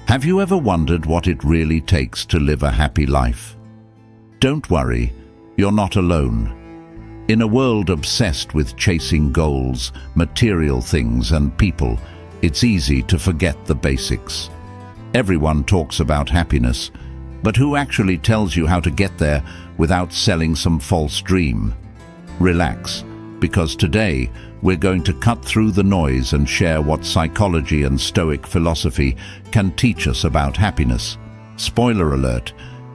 Have you ever wondered what it really takes to live a happy life? Don't worry, you're not alone. In a world obsessed with chasing goals, material things and people, it's easy to forget the basics. Everyone talks about happiness, but who actually tells you how to get there without selling some false dream? Relax, because today we're going to cut through the noise and share what psychology and Stoic philosophy can teach us about happiness. Spoiler alert,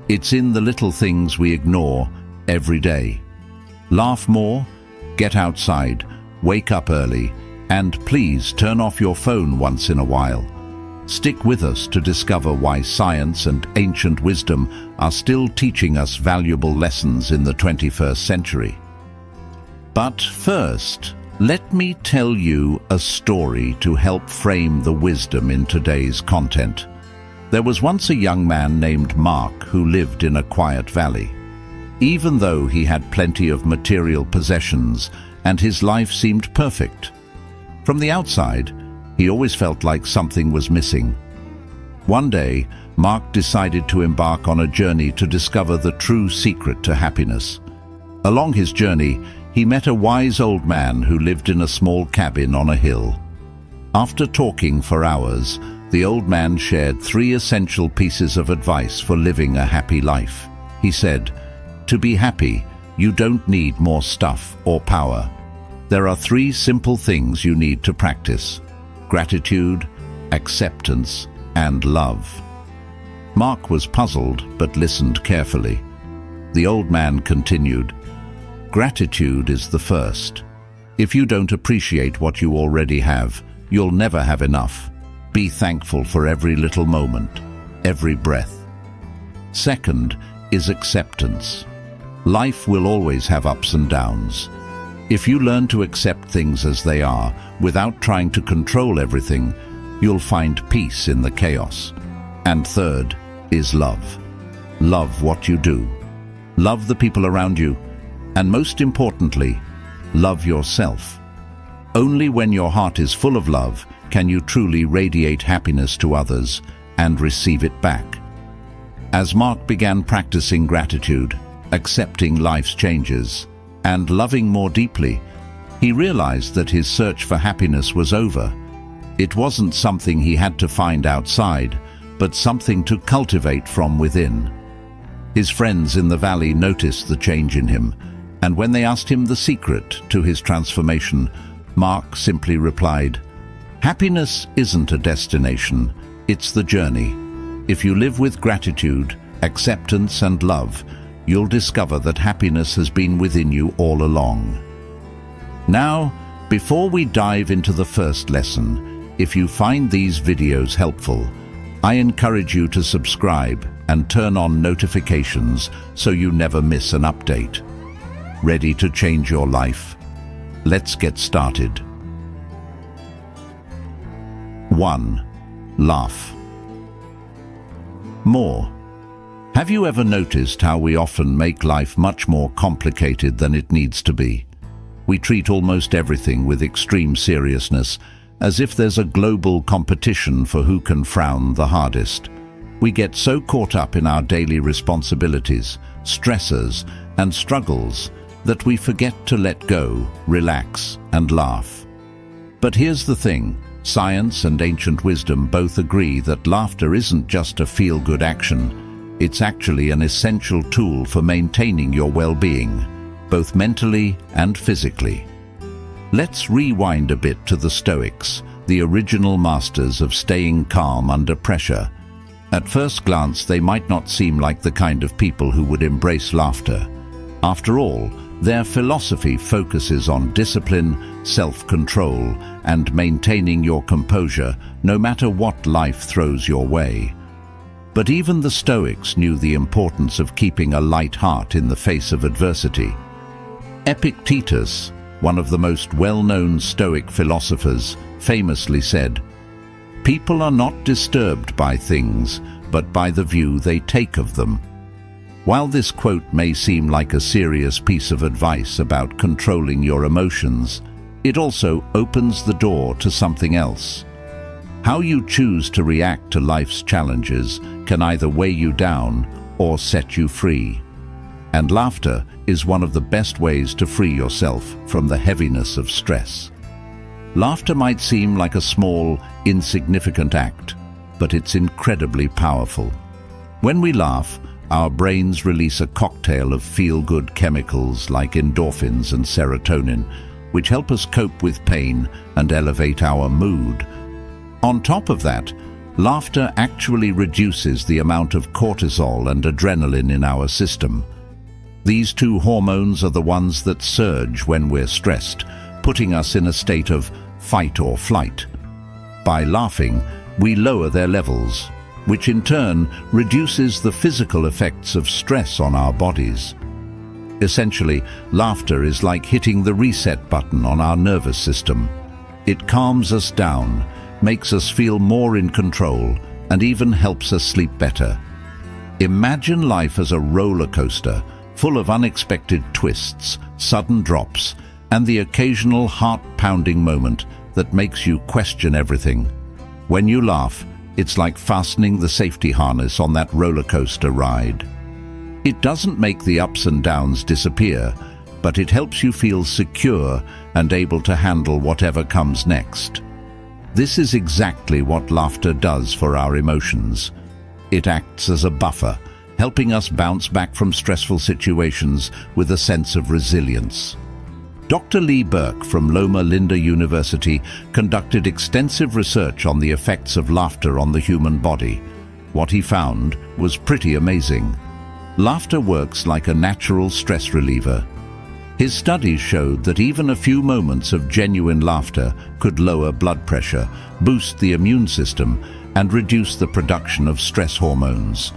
it's in the little things we ignore every day. Laugh more, get outside, wake up early, and please turn off your phone once in a while. Stick with us to discover why science and ancient wisdom are still teaching us valuable lessons in the 21st century. But first, let me tell you a story to help frame the wisdom in today's content. There was once a young man named Mark who lived in a quiet valley. Even though he had plenty of material possessions and his life seemed perfect, from the outside, he always felt like something was missing. One day, Mark decided to embark on a journey to discover the true secret to happiness. Along his journey, he met a wise old man who lived in a small cabin on a hill. After talking for hours, the old man shared 3 essential pieces of advice for living a happy life. He said, "To be happy, you don't need more stuff or power. There are 3 simple things you need to practice: gratitude, acceptance, and love." Mark was puzzled but listened carefully. The old man continued, "Gratitude is the first. If you don't appreciate what you already have, you'll never have enough. Be thankful for every little moment, every breath. Second is acceptance. Life will always have ups and downs. If you learn to accept things as they are, without trying to control everything, you'll find peace in the chaos. And third is love. Love what you do. Love the people around you. And most importantly, love yourself. Only when your heart is full of love can you truly radiate happiness to others and receive it back." As Mark began practicing gratitude, accepting life's changes, and loving more deeply, he realized that his search for happiness was over. It wasn't something he had to find outside, but something to cultivate from within. His friends in the valley noticed the change in him, and when they asked him the secret to his transformation, Mark simply replied, "Happiness isn't a destination, it's the journey. If you live with gratitude, acceptance, and love, you'll discover that happiness has been within you all along." Now, before we dive into the first lesson, if you find these videos helpful, I encourage you to subscribe and turn on notifications so you never miss an update. Ready to change your life? Let's get started. 1. Laugh more. Have you ever noticed how we often make life much more complicated than it needs to be? We treat almost everything with extreme seriousness, as if there's a global competition for who can frown the hardest. We get so caught up in our daily responsibilities, stressors, and struggles that we forget to let go, relax, and laugh. But here's the thing, science and ancient wisdom both agree that laughter isn't just a feel-good action. It's actually an essential tool for maintaining your well-being, both mentally and physically. Let's rewind a bit to the Stoics, the original masters of staying calm under pressure. At first glance, they might not seem like the kind of people who would embrace laughter. After all, their philosophy focuses on discipline, self-control, and maintaining your composure no matter what life throws your way. But even the Stoics knew the importance of keeping a light heart in the face of adversity. Epictetus, one of the most well-known Stoic philosophers, famously said, "People are not disturbed by things, but by the view they take of them." While this quote may seem like a serious piece of advice about controlling your emotions, it also opens the door to something else. How you choose to react to life's challenges can either weigh you down or set you free. And laughter is one of the best ways to free yourself from the heaviness of stress. Laughter might seem like a small, insignificant act, but it's incredibly powerful. When we laugh, our brains release a cocktail of feel-good chemicals like endorphins and serotonin, which help us cope with pain and elevate our mood. On top of that, laughter actually reduces the amount of cortisol and adrenaline in our system. These two hormones are the ones that surge when we're stressed, putting us in a state of fight or flight. By laughing, we lower their levels, which in turn reduces the physical effects of stress on our bodies. Essentially, laughter is like hitting the reset button on our nervous system. It calms us down, makes us feel more in control, and even helps us sleep better. Imagine life as a roller coaster, full of unexpected twists, sudden drops, and the occasional heart-pounding moment that makes you question everything. When you laugh, it's like fastening the safety harness on that roller coaster ride. It doesn't make the ups and downs disappear, but it helps you feel secure and able to handle whatever comes next. This is exactly what laughter does for our emotions. It acts as a buffer, helping us bounce back from stressful situations with a sense of resilience. Dr. Lee Burke from Loma Linda University conducted extensive research on the effects of laughter on the human body. What he found was pretty amazing. Laughter works like a natural stress reliever. His studies showed that even a few moments of genuine laughter could lower blood pressure, boost the immune system, and reduce the production of stress hormones.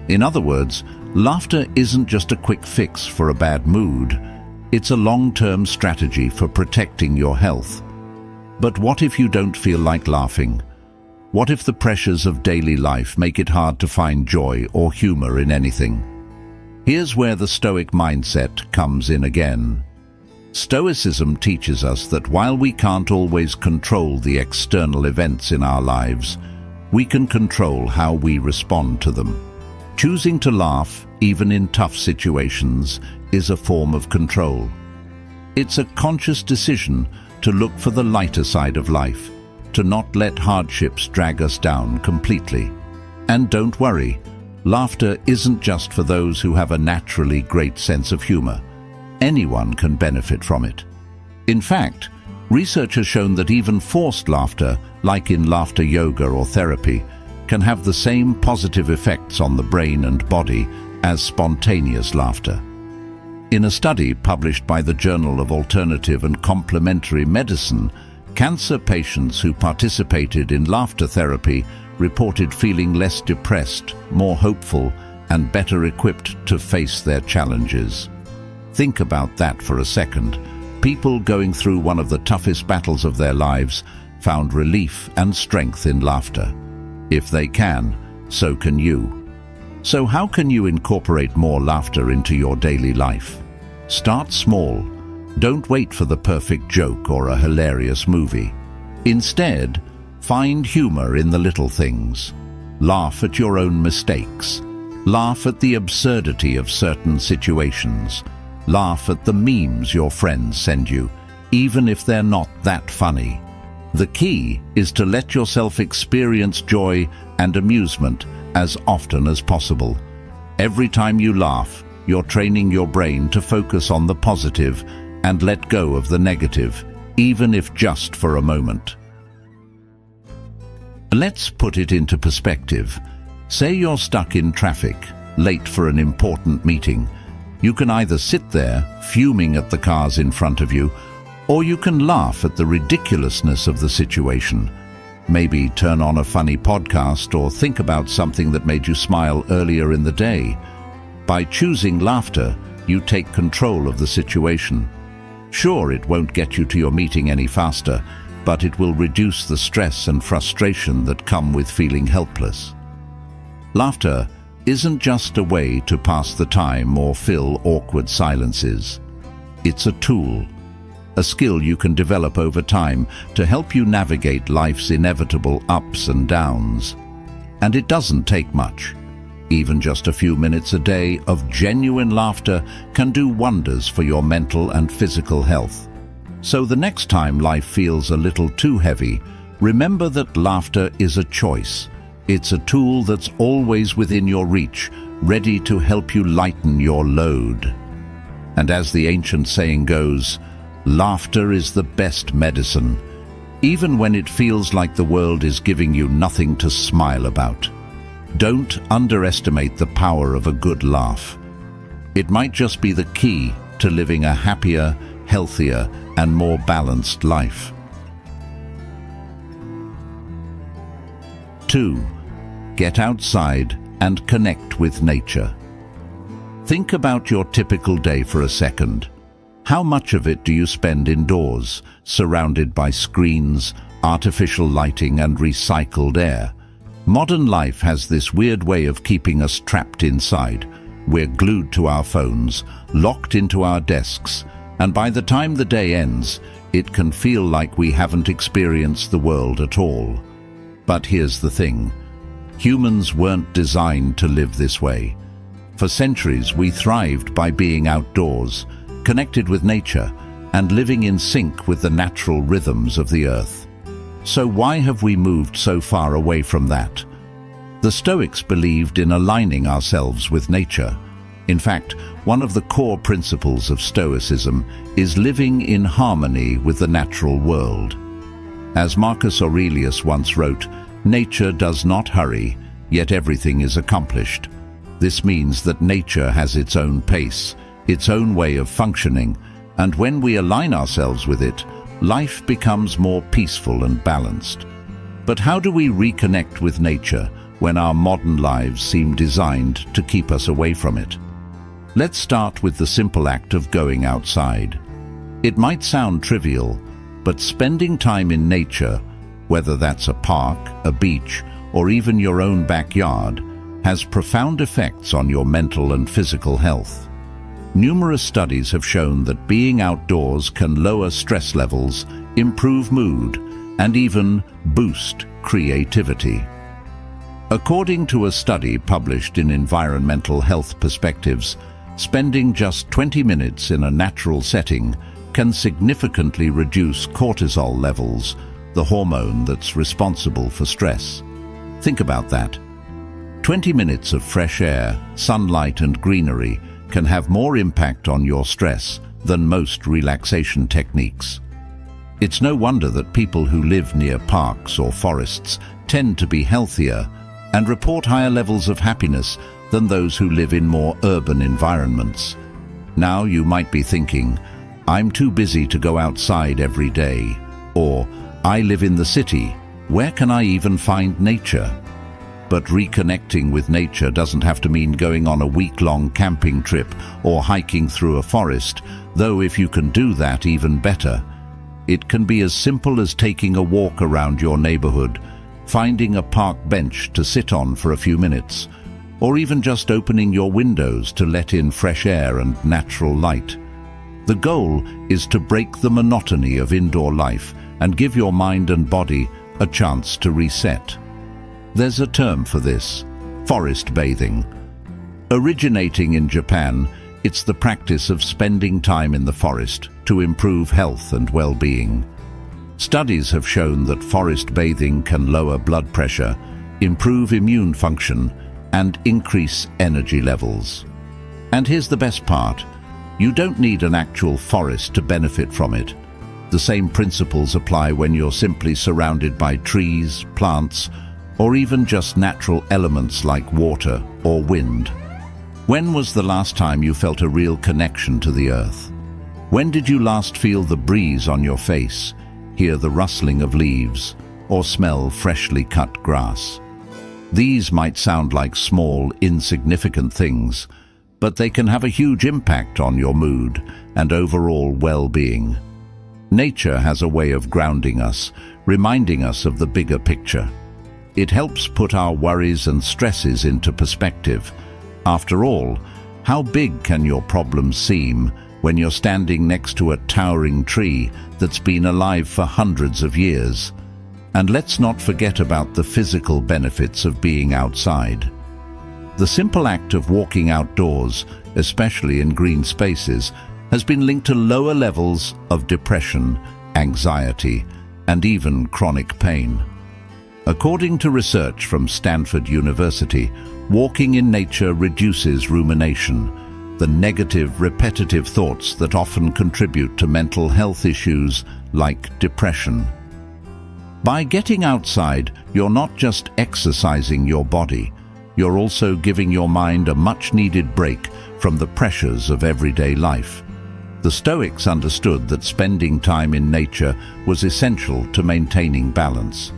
In other words, laughter isn't just a quick fix for a bad mood. It's a long-term strategy for protecting your health. But what if you don't feel like laughing? What if the pressures of daily life make it hard to find joy or humor in anything? Here's where the Stoic mindset comes in again. Stoicism teaches us that while we can't always control the external events in our lives, we can control how we respond to them. Choosing to laugh, even in tough situations, is a form of control. It's a conscious decision to look for the lighter side of life, to not let hardships drag us down completely. And don't worry, laughter isn't just for those who have a naturally great sense of humor. Anyone can benefit from it. In fact, research has shown that even forced laughter, like in laughter yoga or therapy, can have the same positive effects on the brain and body as spontaneous laughter. In a study published by the Journal of Alternative and Complementary Medicine, cancer patients who participated in laughter therapy reported feeling less depressed, more hopeful, and better equipped to face their challenges. Think about that for a second. People going through one of the toughest battles of their lives found relief and strength in laughter. If they can, so can you. So how can you incorporate more laughter into your daily life? Start small. Don't wait for the perfect joke or a hilarious movie. Instead, find humor in the little things. Laugh at your own mistakes. Laugh at the absurdity of certain situations. Laugh at the memes your friends send you, even if they're not that funny. The key is to let yourself experience joy and amusement as often as possible. Every time you laugh, you're training your brain to focus on the positive and let go of the negative, even if just for a moment. Let's put it into perspective. Say you're stuck in traffic, late for an important meeting. You can either sit there, fuming at the cars in front of you, or you can laugh at the ridiculousness of the situation. Maybe turn on a funny podcast or think about something that made you smile earlier in the day. By choosing laughter, you take control of the situation. Sure, it won't get you to your meeting any faster, but it will reduce the stress and frustration that come with feeling helpless. Laughter isn't just a way to pass the time or fill awkward silences. It's a tool a skill you can develop over time to help you navigate life's inevitable ups and downs. And it doesn't take much. Even just a few minutes a day of genuine laughter can do wonders for your mental and physical health. So the next time life feels a little too heavy, remember that laughter is a choice. It's a tool that's always within your reach, ready to help you lighten your load. And as the ancient saying goes, laughter is the best medicine, even when it feels like the world is giving you nothing to smile about. Don't underestimate the power of a good laugh. It might just be the key to living a happier, healthier, and more balanced life. 2. Get outside and connect with nature. Think about your typical day for a second. How much of it do you spend indoors, surrounded by screens, artificial lighting, and recycled air? Modern life has this weird way of keeping us trapped inside. We're glued to our phones, locked into our desks, and by the time the day ends, it can feel like we haven't experienced the world at all. But here's the thing. Humans weren't designed to live this way. For centuries, we thrived by being outdoors, connected with nature, and living in sync with the natural rhythms of the earth. So why have we moved so far away from that? The Stoics believed in aligning ourselves with nature. In fact, one of the core principles of Stoicism is living in harmony with the natural world. As Marcus Aurelius once wrote, "Nature does not hurry, yet everything is accomplished." This means that nature has its own pace, its own way of functioning, and when we align ourselves with it, life becomes more peaceful and balanced. But how do we reconnect with nature when our modern lives seem designed to keep us away from it? Let's start with the simple act of going outside. It might sound trivial, but spending time in nature, whether that's a park, a beach, or even your own backyard, has profound effects on your mental and physical health. Numerous studies have shown that being outdoors can lower stress levels, improve mood, and even boost creativity. According to a study published in Environmental Health Perspectives, spending just 20 minutes in a natural setting can significantly reduce cortisol levels, the hormone that's responsible for stress. Think about that. 20 minutes of fresh air, sunlight, and greenery can have more impact on your stress than most relaxation techniques. It's no wonder that people who live near parks or forests tend to be healthier and report higher levels of happiness than those who live in more urban environments. Now you might be thinking, "I'm too busy to go outside every day," or "I live in the city, where can I even find nature?" But reconnecting with nature doesn't have to mean going on a week-long camping trip or hiking through a forest, though if you can do that, even better. It can be as simple as taking a walk around your neighborhood, finding a park bench to sit on for a few minutes, or even just opening your windows to let in fresh air and natural light. The goal is to break the monotony of indoor life and give your mind and body a chance to reset. There's a term for this: forest bathing. Originating in Japan, it's the practice of spending time in the forest to improve health and well-being. Studies have shown that forest bathing can lower blood pressure, improve immune function, and increase energy levels. And here's the best part: you don't need an actual forest to benefit from it. The same principles apply when you're simply surrounded by trees, plants, or even just natural elements like water or wind. When was the last time you felt a real connection to the earth? When did you last feel the breeze on your face, hear the rustling of leaves, or smell freshly cut grass? These might sound like small, insignificant things, but they can have a huge impact on your mood and overall well-being. Nature has a way of grounding us, reminding us of the bigger picture. It helps put our worries and stresses into perspective. After all, how big can your problems seem when you're standing next to a towering tree that's been alive for hundreds of years. And let's not forget about the physical benefits of being outside. The simple act of walking outdoors, especially in green spaces, has been linked to lower levels of depression, anxiety, and even chronic pain. According to research from Stanford University, walking in nature reduces rumination, the negative, repetitive thoughts that often contribute to mental health issues like depression. By getting outside, you're not just exercising your body, you're also giving your mind a much-needed break from the pressures of everyday life. The Stoics understood that spending time in nature was essential to maintaining balance.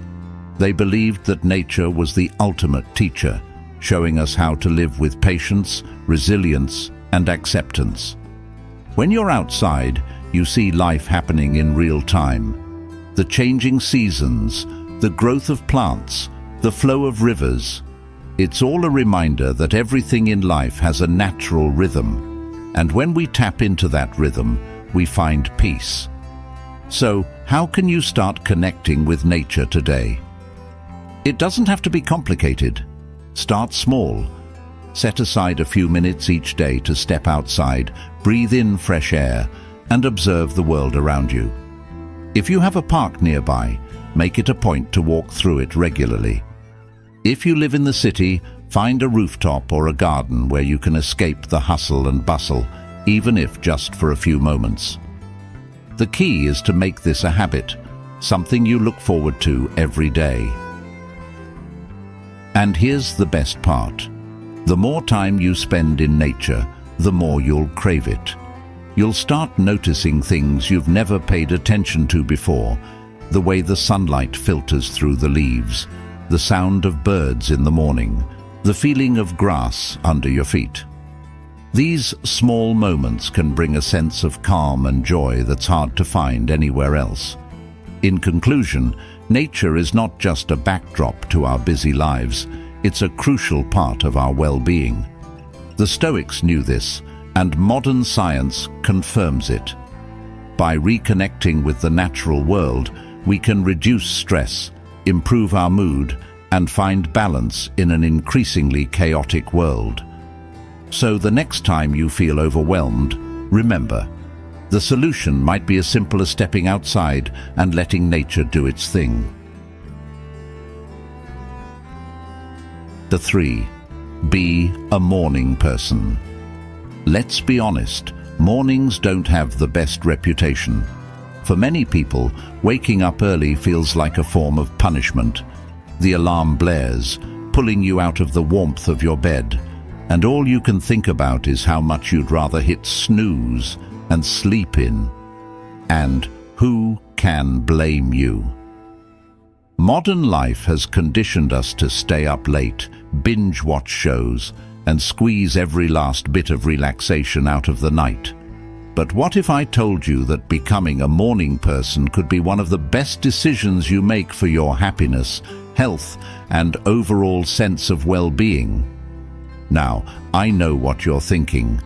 They believed that nature was the ultimate teacher, showing us how to live with patience, resilience, and acceptance. When you're outside, you see life happening in real time. The changing seasons, the growth of plants, the flow of rivers. It's all a reminder that everything in life has a natural rhythm, and when we tap into that rhythm, we find peace. So, how can you start connecting with nature today? It doesn't have to be complicated. Start small. Set aside a few minutes each day to step outside, breathe in fresh air, and observe the world around you. If you have a park nearby, make it a point to walk through it regularly. If you live in the city, find a rooftop or a garden where you can escape the hustle and bustle, even if just for a few moments. The key is to make this a habit, something you look forward to every day. And here's the best part. The more time you spend in nature, the more you'll crave it. You'll start noticing things you've never paid attention to before, the way the sunlight filters through the leaves, the sound of birds in the morning, the feeling of grass under your feet. These small moments can bring a sense of calm and joy that's hard to find anywhere else. In conclusion, nature is not just a backdrop to our busy lives, it's a crucial part of our well-being. The Stoics knew this, and modern science confirms it. By reconnecting with the natural world, we can reduce stress, improve our mood, and find balance in an increasingly chaotic world. So the next time you feel overwhelmed, remember, the solution might be as simple as stepping outside and letting nature do its thing. 3. Be a morning person. Let's be honest, mornings don't have the best reputation. For many people, waking up early feels like a form of punishment. The alarm blares, pulling you out of the warmth of your bed, and all you can think about is how much you'd rather hit snooze and sleep in. And who can blame you? Modern life has conditioned us to stay up late, binge-watch shows, and squeeze every last bit of relaxation out of the night. But what if I told you that becoming a morning person could be one of the best decisions you make for your happiness, health, and overall sense of well-being? Now, I know what you're thinking.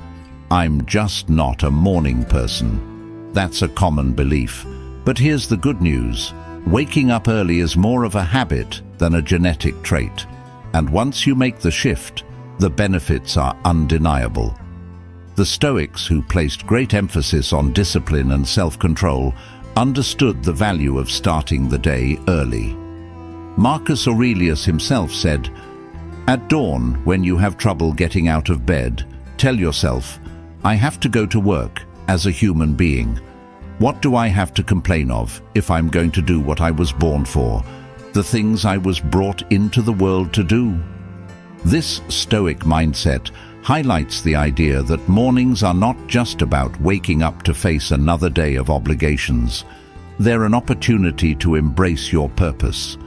I'm just not a morning person. That's a common belief. But here's the good news. Waking up early is more of a habit than a genetic trait. And once you make the shift, the benefits are undeniable. The Stoics, who placed great emphasis on discipline and self-control, understood the value of starting the day early. Marcus Aurelius himself said, "At dawn, when you have trouble getting out of bed, tell yourself, I have to go to work as a human being. What do I have to complain of if I'm going to do what I was born for, the things I was brought into the world to do?" This Stoic mindset highlights the idea that mornings are not just about waking up to face another day of obligations. They're an opportunity to embrace your purpose.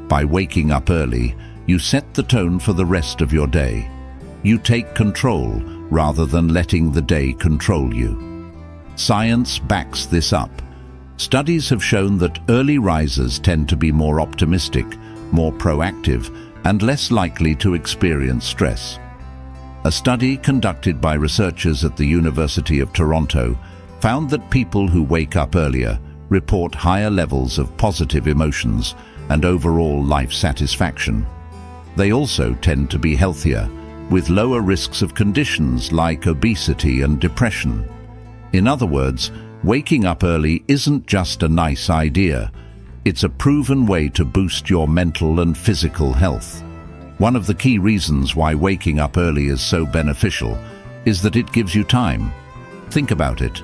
By waking up early, you set the tone for the rest of your day. You take control rather than letting the day control you. Science backs this up. Studies have shown that early risers tend to be more optimistic, more proactive, and less likely to experience stress. A study conducted by researchers at the University of Toronto found that people who wake up earlier report higher levels of positive emotions and overall life satisfaction. They also tend to be healthier, with lower risks of conditions like obesity and depression. In other words, waking up early isn't just a nice idea. It's a proven way to boost your mental and physical health. One of the key reasons why waking up early is so beneficial is that it gives you time. Think about it.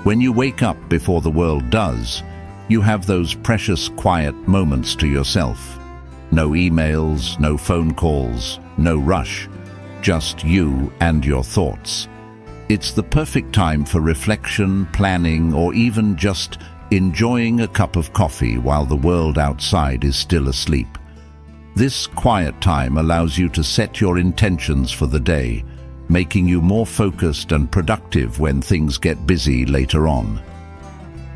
When you wake up before the world does, you have those precious quiet moments to yourself. No emails, no phone calls, no rush. Just you and your thoughts. It's the perfect time for reflection, planning, or even just enjoying a cup of coffee while the world outside is still asleep. This quiet time allows you to set your intentions for the day, making you more focused and productive when things get busy later on.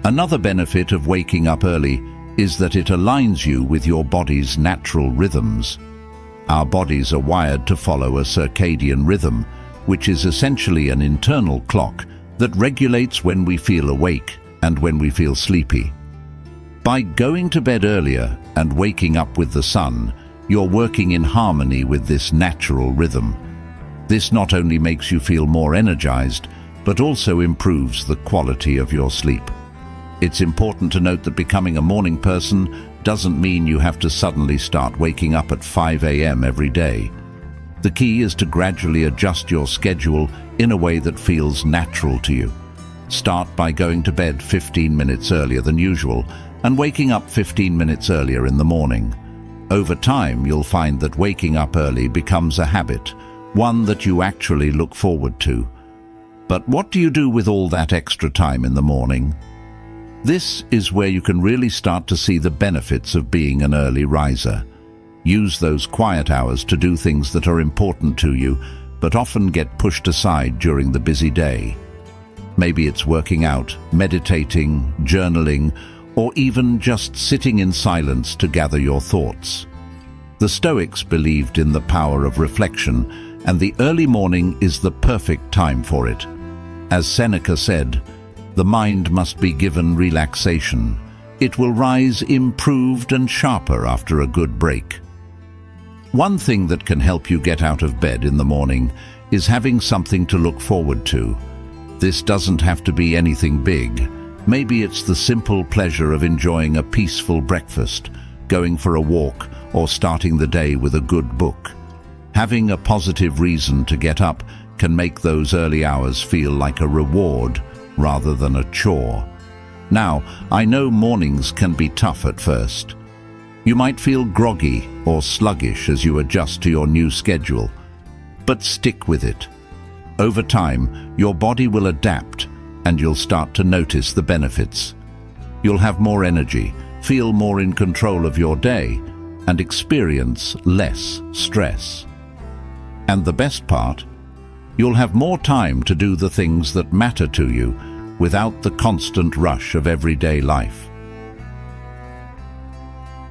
Another benefit of waking up early is that it aligns you with your body's natural rhythms. Our bodies are wired to follow a circadian rhythm, which is essentially an internal clock that regulates when we feel awake and when we feel sleepy. By going to bed earlier and waking up with the sun, you're working in harmony with this natural rhythm. This not only makes you feel more energized, but also improves the quality of your sleep. It's important to note that becoming a morning person doesn't mean you have to suddenly start waking up at 5 a.m. every day. The key is to gradually adjust your schedule in a way that feels natural to you. Start by going to bed 15 minutes earlier than usual and waking up 15 minutes earlier in the morning. Over time, you'll find that waking up early becomes a habit, one that you actually look forward to. But what do you do with all that extra time in the morning? This is where you can really start to see the benefits of being an early riser. Use those quiet hours to do things that are important to you, but often get pushed aside during the busy day. Maybe it's working out, meditating, journaling, or even just sitting in silence to gather your thoughts. The Stoics believed in the power of reflection, and the early morning is the perfect time for it. As Seneca said, "The mind must be given relaxation. It will rise improved and sharper after a good break." One thing that can help you get out of bed in the morning is having something to look forward to. This doesn't have to be anything big. Maybe it's the simple pleasure of enjoying a peaceful breakfast, going for a walk, or starting the day with a good book. Having a positive reason to get up can make those early hours feel like a reward rather than a chore. Now, I know mornings can be tough at first. You might feel groggy or sluggish as you adjust to your new schedule, but stick with it. Over time, your body will adapt and you'll start to notice the benefits. You'll have more energy, feel more in control of your day, and experience less stress. And the best part, you'll have more time to do the things that matter to you without the constant rush of everyday life.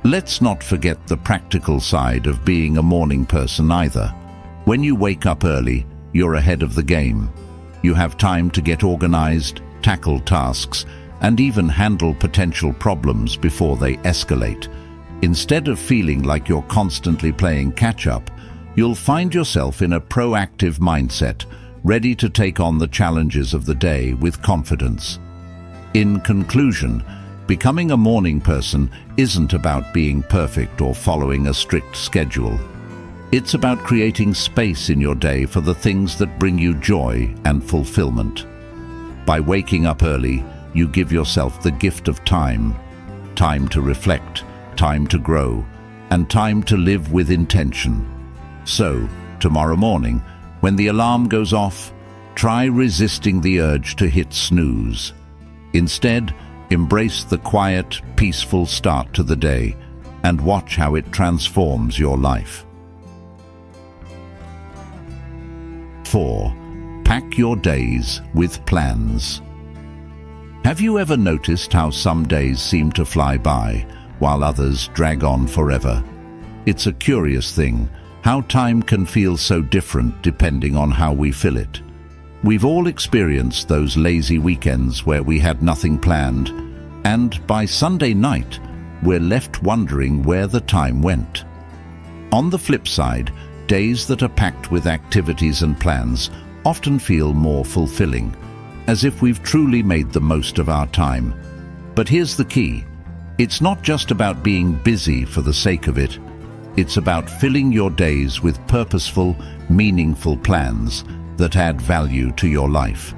Let's not forget the practical side of being a morning person either. When you wake up early, you're ahead of the game. You have time to get organized, tackle tasks, and even handle potential problems before they escalate. Instead of feeling like you're constantly playing catch-up, you'll find yourself in a proactive mindset, ready to take on the challenges of the day with confidence. In conclusion, becoming a morning person isn't about being perfect or following a strict schedule. It's about creating space in your day for the things that bring you joy and fulfillment. By waking up early, you give yourself the gift of time. Time to reflect, time to grow, and time to live with intention. So, tomorrow morning, when the alarm goes off, try resisting the urge to hit snooze. Instead, embrace the quiet, peaceful start to the day and watch how it transforms your life. 4. Pack your days with plans. Have you ever noticed how some days seem to fly by while others drag on forever? It's a curious thing, how time can feel so different depending on how we fill it. We've all experienced those lazy weekends where we had nothing planned, and by Sunday night, we're left wondering where the time went. On the flip side, days that are packed with activities and plans often feel more fulfilling, as if we've truly made the most of our time. But here's the key. It's not just about being busy for the sake of it. It's about filling your days with purposeful, meaningful plans that add value to your life.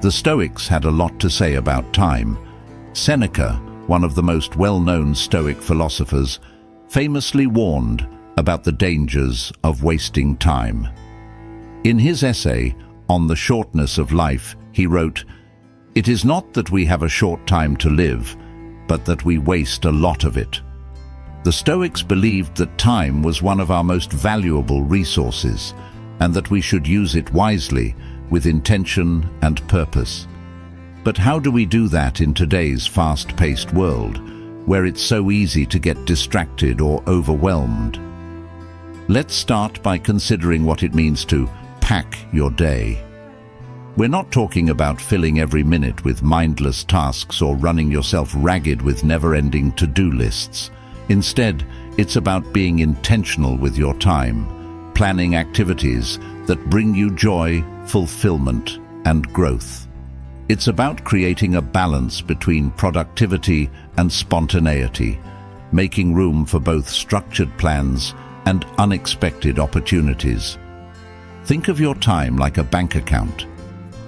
The Stoics had a lot to say about time. Seneca, one of the most well-known Stoic philosophers, famously warned about the dangers of wasting time. In his essay, On the Shortness of Life, he wrote, "It is not that we have a short time to live, but that we waste a lot of it." The Stoics believed that time was one of our most valuable resources, and that we should use it wisely, with intention and purpose. But how do we do that in today's fast-paced world, where it's so easy to get distracted or overwhelmed? Let's start by considering what it means to pack your day. We're not talking about filling every minute with mindless tasks or running yourself ragged with never-ending to-do lists. Instead, it's about being intentional with your time, planning activities that bring you joy, fulfillment, and growth. It's about creating a balance between productivity and spontaneity, making room for both structured plans and unexpected opportunities. Think of your time like a bank account.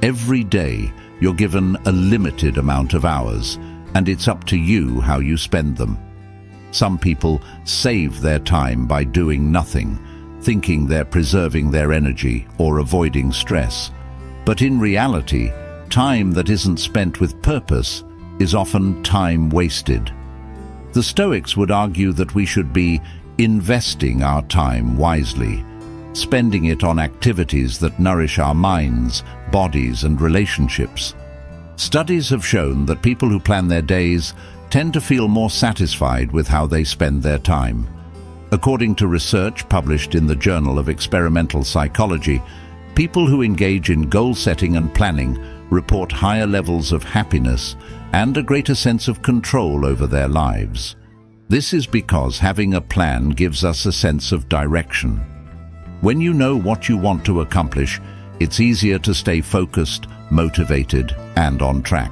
Every day, you're given a limited amount of hours, and it's up to you how you spend them. Some people save their time by doing nothing, thinking they're preserving their energy or avoiding stress. But in reality, time that isn't spent with purpose is often time wasted. The Stoics would argue that we should be investing our time wisely, spending it on activities that nourish our minds, bodies, and relationships. Studies have shown that people who plan their days tend to feel more satisfied with how they spend their time. According to research published in the Journal of Experimental Psychology, people who engage in goal setting and planning report higher levels of happiness and a greater sense of control over their lives. This is because having a plan gives us a sense of direction. When you know what you want to accomplish, it's easier to stay focused, motivated, and on track.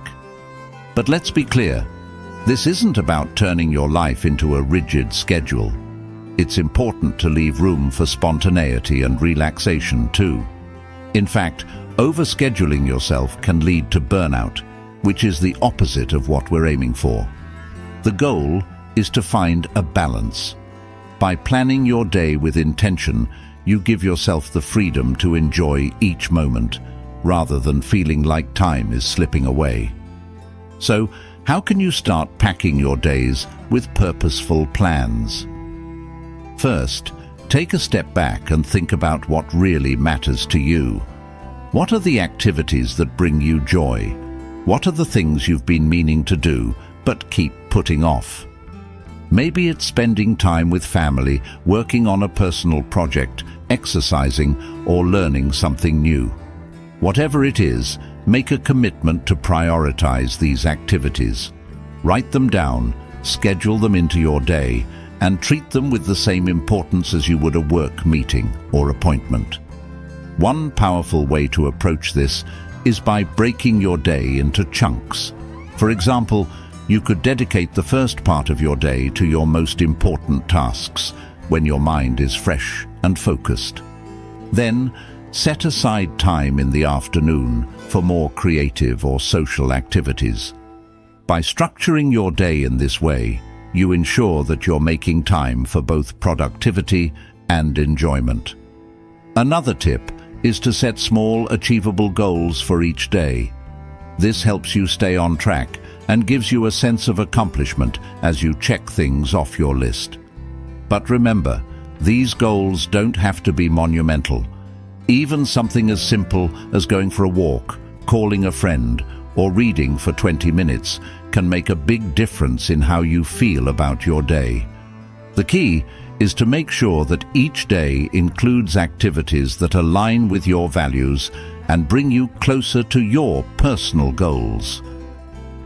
But let's be clear, this isn't about turning your life into a rigid schedule. It's important to leave room for spontaneity and relaxation too. In fact, overscheduling yourself can lead to burnout, which is the opposite of what we're aiming for. The goal is to find a balance. By planning your day with intention, you give yourself the freedom to enjoy each moment, rather than feeling like time is slipping away. So, how can you start packing your days with purposeful plans? First, take a step back and think about what really matters to you. What are the activities that bring you joy? What are the things you've been meaning to do but keep putting off? Maybe it's spending time with family, working on a personal project, exercising, or learning something new. Whatever it is, make a commitment to prioritize these activities. Write them down, schedule them into your day, and treat them with the same importance as you would a work meeting or appointment. One powerful way to approach this is by breaking your day into chunks. For example, you could dedicate the first part of your day to your most important tasks, when your mind is fresh and focused. Then, set aside time in the afternoon for more creative or social activities. By structuring your day in this way, you ensure that you're making time for both productivity and enjoyment. Another tip is to set small, achievable goals for each day. This helps you stay on track and gives you a sense of accomplishment as you check things off your list. But remember, these goals don't have to be monumental. Even something as simple as going for a walk, calling a friend, or reading for 20 minutes can make a big difference in how you feel about your day. The key is to make sure that each day includes activities that align with your values and bring you closer to your personal goals.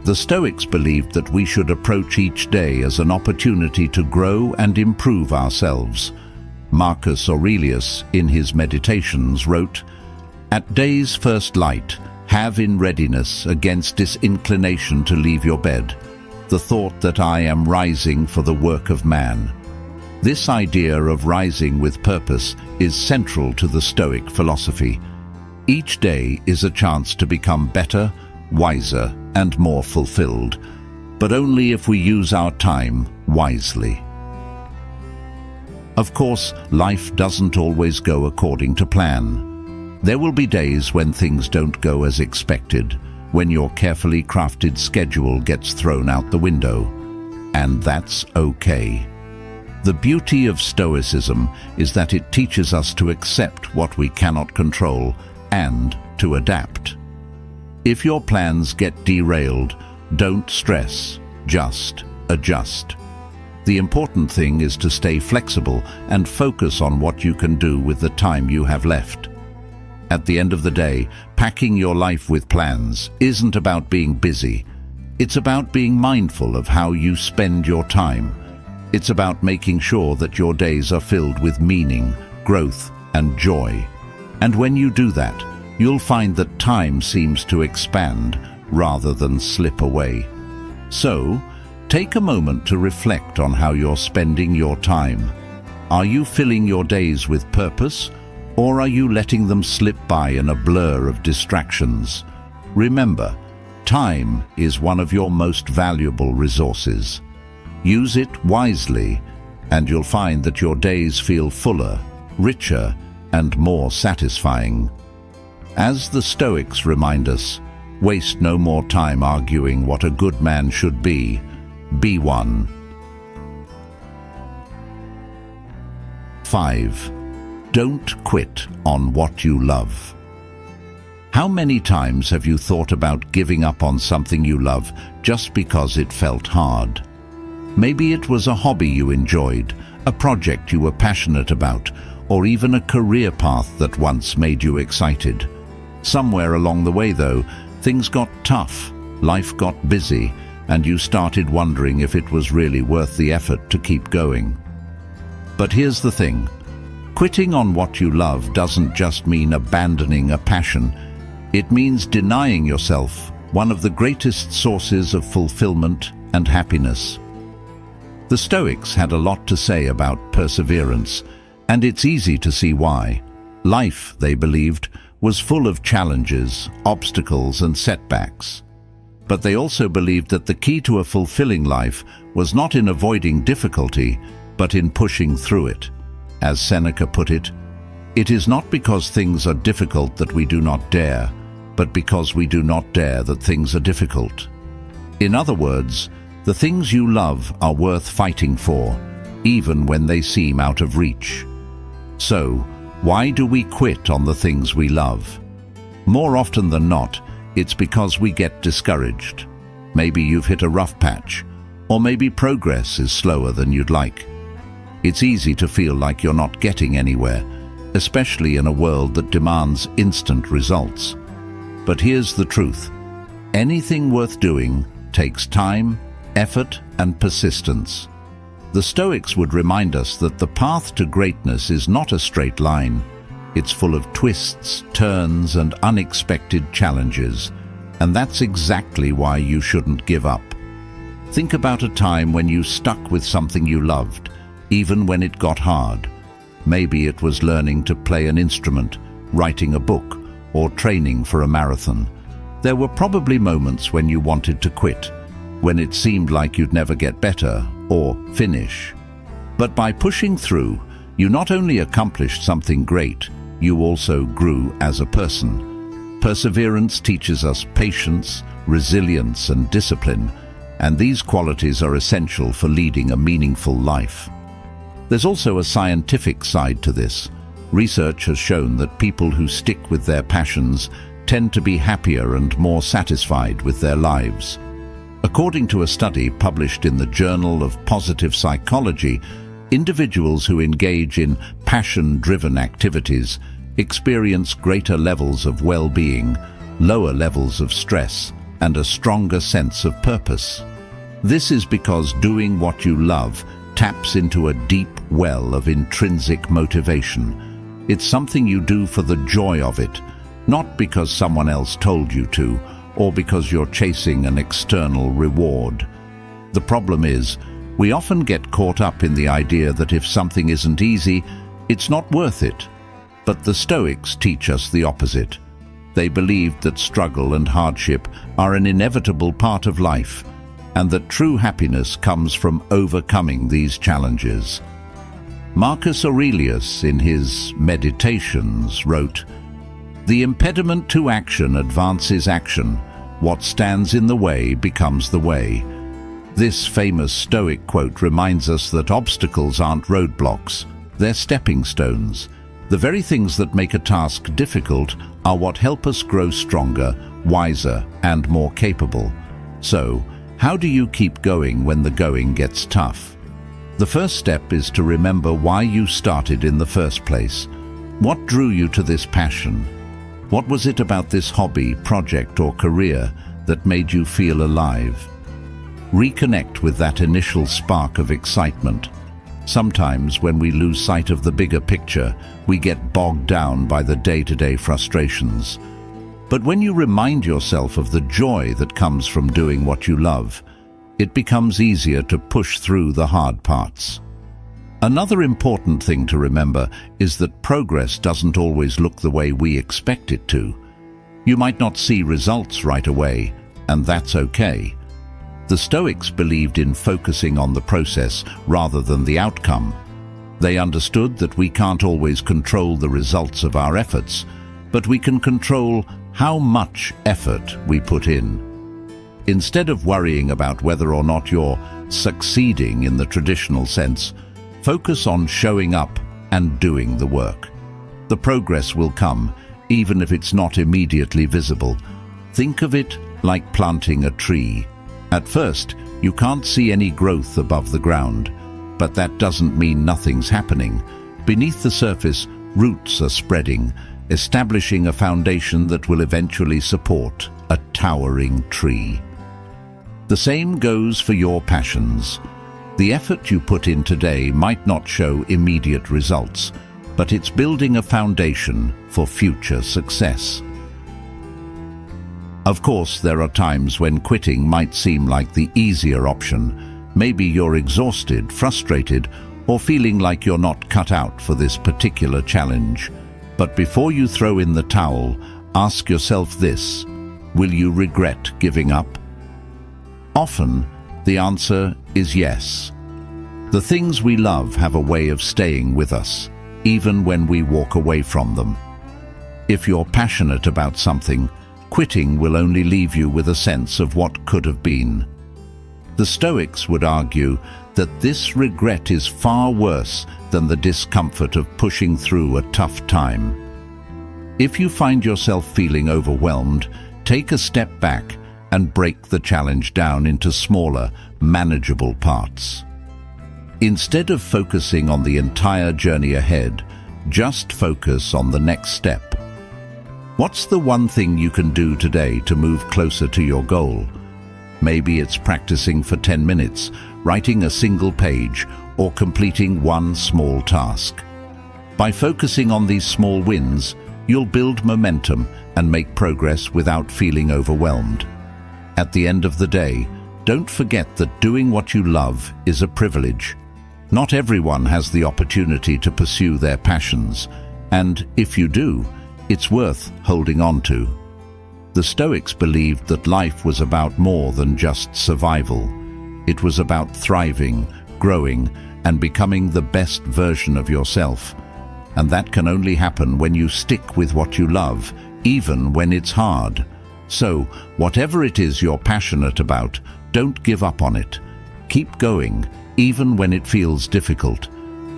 The Stoics believed that we should approach each day as an opportunity to grow and improve ourselves. Marcus Aurelius, in his Meditations, wrote, "At day's first light, have in readiness against disinclination to leave your bed, the thought that I am rising for the work of man." This idea of rising with purpose is central to the Stoic philosophy. Each day is a chance to become better, wiser, and more fulfilled, but only if we use our time wisely. Of course, life doesn't always go according to plan. There will be days when things don't go as expected, when your carefully crafted schedule gets thrown out the window, and that's okay. The beauty of Stoicism is that it teaches us to accept what we cannot control and to adapt. If your plans get derailed, don't stress, just adjust. The important thing is to stay flexible and focus on what you can do with the time you have left. At the end of the day, packing your life with plans isn't about being busy. It's about being mindful of how you spend your time. It's about making sure that your days are filled with meaning, growth, and joy. And when you do that, you'll find that time seems to expand rather than slip away. So, take a moment to reflect on how you're spending your time. Are you filling your days with purpose, or are you letting them slip by in a blur of distractions? Remember, time is one of your most valuable resources. Use it wisely, and you'll find that your days feel fuller, richer, and more satisfying. As the Stoics remind us, waste no more time arguing what a good man should be. Be one. 5. Don't quit on what you love. How many times have you thought about giving up on something you love just because it felt hard? Maybe it was a hobby you enjoyed, a project you were passionate about, or even a career path that once made you excited. Somewhere along the way, though, things got tough, life got busy, and you started wondering if it was really worth the effort to keep going. But here's the thing. Quitting on what you love doesn't just mean abandoning a passion. It means denying yourself one of the greatest sources of fulfillment and happiness. The Stoics had a lot to say about perseverance, and it's easy to see why. Life, they believed, was full of challenges, obstacles, and setbacks. But they also believed that the key to a fulfilling life was not in avoiding difficulty, but in pushing through it. As Seneca put it, "It is not because things are difficult that we do not dare, but because we do not dare that things are difficult." In other words, the things you love are worth fighting for, even when they seem out of reach. So, why do we quit on the things we love? More often than not, it's because we get discouraged. Maybe you've hit a rough patch, or maybe progress is slower than you'd like. It's easy to feel like you're not getting anywhere, especially in a world that demands instant results. But here's the truth. Anything worth doing takes time, effort, and persistence. The Stoics would remind us that the path to greatness is not a straight line. It's full of twists, turns, and unexpected challenges. And that's exactly why you shouldn't give up. Think about a time when you stuck with something you loved, even when it got hard. Maybe it was learning to play an instrument, writing a book, or training for a marathon. There were probably moments when you wanted to quit, when it seemed like you'd never get better or finish. But by pushing through, you not only accomplished something great, you also grew as a person. Perseverance teaches us patience, resilience, and discipline, and these qualities are essential for leading a meaningful life. There's also a scientific side to this. Research has shown that people who stick with their passions tend to be happier and more satisfied with their lives. According to a study published in the Journal of Positive Psychology, Individuals who engage in passion-driven activities experience greater levels of well-being, lower levels of stress, and a stronger sense of purpose. This is because doing what you love taps into a deep well of intrinsic motivation. It's something you do for the joy of it, not because someone else told you to, or because you're chasing an external reward. The problem is, we often get caught up in the idea that if something isn't easy, it's not worth it. But the Stoics teach us the opposite. They believed that struggle and hardship are an inevitable part of life, and that true happiness comes from overcoming these challenges. Marcus Aurelius, in his Meditations, wrote, "The impediment to action advances action. What stands in the way becomes the way." This famous Stoic quote reminds us that obstacles aren't roadblocks, they're stepping stones. The very things that make a task difficult are what help us grow stronger, wiser, and more capable. So, how do you keep going when the going gets tough? The first step is to remember why you started in the first place. What drew you to this passion? What was it about this hobby, project, or career that made you feel alive? Reconnect with that initial spark of excitement. Sometimes, when we lose sight of the bigger picture, we get bogged down by the day-to-day frustrations. But when you remind yourself of the joy that comes from doing what you love, it becomes easier to push through the hard parts. Another important thing to remember is that progress doesn't always look the way we expect it to. You might not see results right away, and that's okay. The Stoics believed in focusing on the process rather than the outcome. They understood that we can't always control the results of our efforts, but we can control how much effort we put in. Instead of worrying about whether or not you're succeeding in the traditional sense, focus on showing up and doing the work. The progress will come, even if it's not immediately visible. Think of it like planting a tree. At first, you can't see any growth above the ground, but that doesn't mean nothing's happening. Beneath the surface, roots are spreading, establishing a foundation that will eventually support a towering tree. The same goes for your passions. The effort you put in today might not show immediate results, but it's building a foundation for future success. Of course, there are times when quitting might seem like the easier option. Maybe you're exhausted, frustrated, or feeling like you're not cut out for this particular challenge. But before you throw in the towel, ask yourself this: will you regret giving up? Often, the answer is yes. The things we love have a way of staying with us, even when we walk away from them. If you're passionate about something, quitting will only leave you with a sense of what could have been. The Stoics would argue that this regret is far worse than the discomfort of pushing through a tough time. If you find yourself feeling overwhelmed, take a step back and break the challenge down into smaller, manageable parts. Instead of focusing on the entire journey ahead, just focus on the next step. What's the one thing you can do today to move closer to your goal? Maybe it's practicing for 10 minutes, writing a single page, or completing one small task. By focusing on these small wins, you'll build momentum and make progress without feeling overwhelmed. At the end of the day, don't forget that doing what you love is a privilege. Not everyone has the opportunity to pursue their passions, and if you do, it's worth holding on to. The Stoics believed that life was about more than just survival. It was about thriving, growing, and becoming the best version of yourself. And that can only happen when you stick with what you love, even when it's hard. So, whatever it is you're passionate about, don't give up on it. Keep going, even when it feels difficult.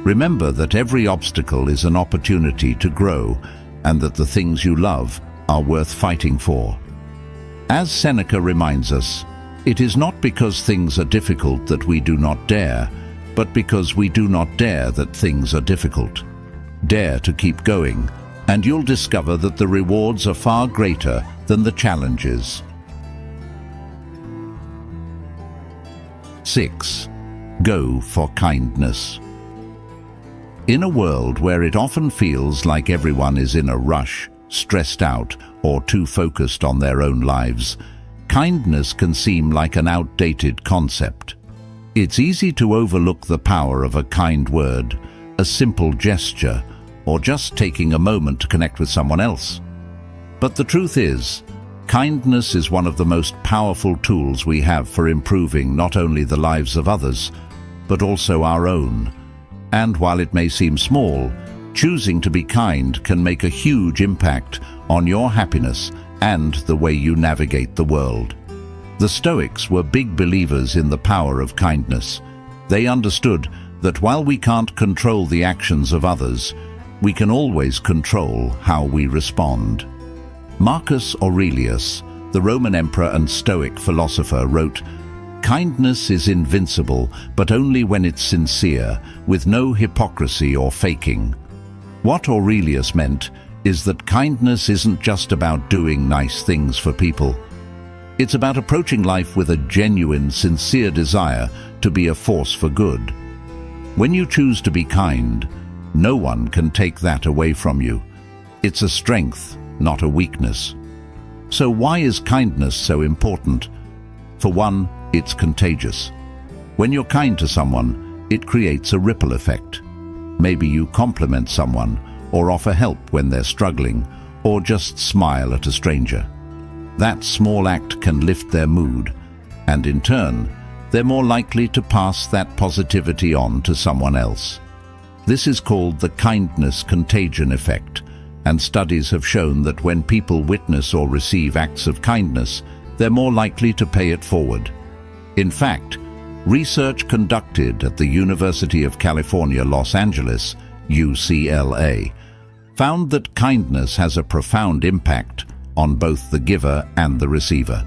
Remember that every obstacle is an opportunity to grow, and that the things you love are worth fighting for. As Seneca reminds us, it is not because things are difficult that we do not dare, but because we do not dare that things are difficult. Dare to keep going, and you'll discover that the rewards are far greater than the challenges. 6. Go for kindness. In a world where it often feels like everyone is in a rush, stressed out, or too focused on their own lives, kindness can seem like an outdated concept. It's easy to overlook the power of a kind word, a simple gesture, or just taking a moment to connect with someone else. But the truth is, kindness is one of the most powerful tools we have for improving not only the lives of others, but also our own. And while it may seem small, choosing to be kind can make a huge impact on your happiness and the way you navigate the world. The Stoics were big believers in the power of kindness. They understood that while we can't control the actions of others, we can always control how we respond. Marcus Aurelius, the Roman emperor and Stoic philosopher, wrote, "Kindness is invincible, but only when it's sincere, with no hypocrisy or faking." What Aurelius meant is that kindness isn't just about doing nice things for people. It's about approaching life with a genuine, sincere desire to be a force for good. When you choose to be kind, no one can take that away from you. It's a strength, not a weakness. So why is kindness so important? For one, it's contagious. When you're kind to someone, it creates a ripple effect. Maybe you compliment someone, or offer help when they're struggling, or just smile at a stranger. That small act can lift their mood, and in turn, they're more likely to pass that positivity on to someone else. This is called the kindness contagion effect, and studies have shown that when people witness or receive acts of kindness, they're more likely to pay it forward. In fact, research conducted at the University of California, Los Angeles, UCLA, found that kindness has a profound impact on both the giver and the receiver.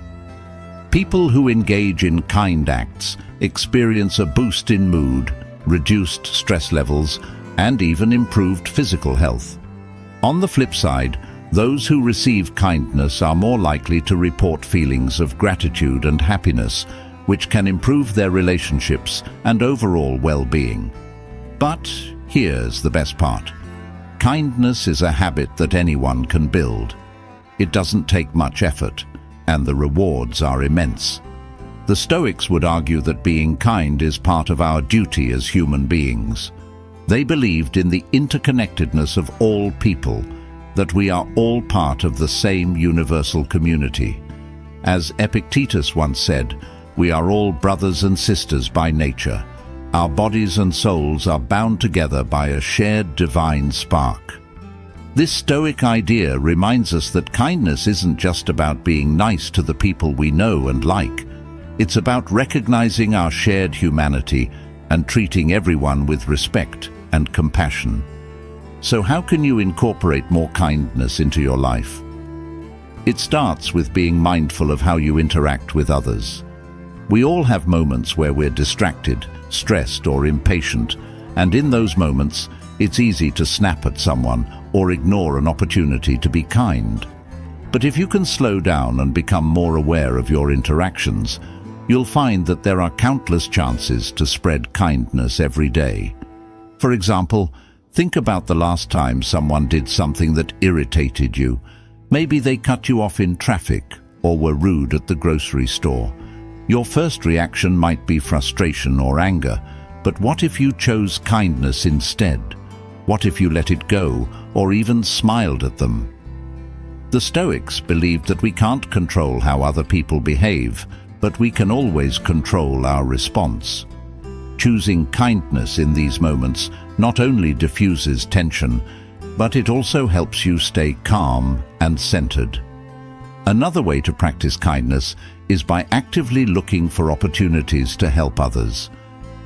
People who engage in kind acts experience a boost in mood, reduced stress levels, and even improved physical health. On the flip side, those who receive kindness are more likely to report feelings of gratitude and happiness, which can improve their relationships and overall well-being. But here's the best part. Kindness is a habit that anyone can build. It doesn't take much effort, and the rewards are immense. The Stoics would argue that being kind is part of our duty as human beings. They believed in the interconnectedness of all people, that we are all part of the same universal community. As Epictetus once said, we are all brothers and sisters by nature. Our bodies and souls are bound together by a shared divine spark. This Stoic idea reminds us that kindness isn't just about being nice to the people we know and like. It's about recognizing our shared humanity and treating everyone with respect and compassion. So how can you incorporate more kindness into your life? It starts with being mindful of how you interact with others. We all have moments where we're distracted, stressed, or impatient, and in those moments, it's easy to snap at someone or ignore an opportunity to be kind. But if you can slow down and become more aware of your interactions, you'll find that there are countless chances to spread kindness every day. For example, think about the last time someone did something that irritated you. Maybe they cut you off in traffic or were rude at the grocery store. Your first reaction might be frustration or anger, but what if you chose kindness instead? What if you let it go or even smiled at them? The Stoics believed that we can't control how other people behave, but we can always control our response. Choosing kindness in these moments not only diffuses tension, but it also helps you stay calm and centered. Another way to practice kindness is by actively looking for opportunities to help others.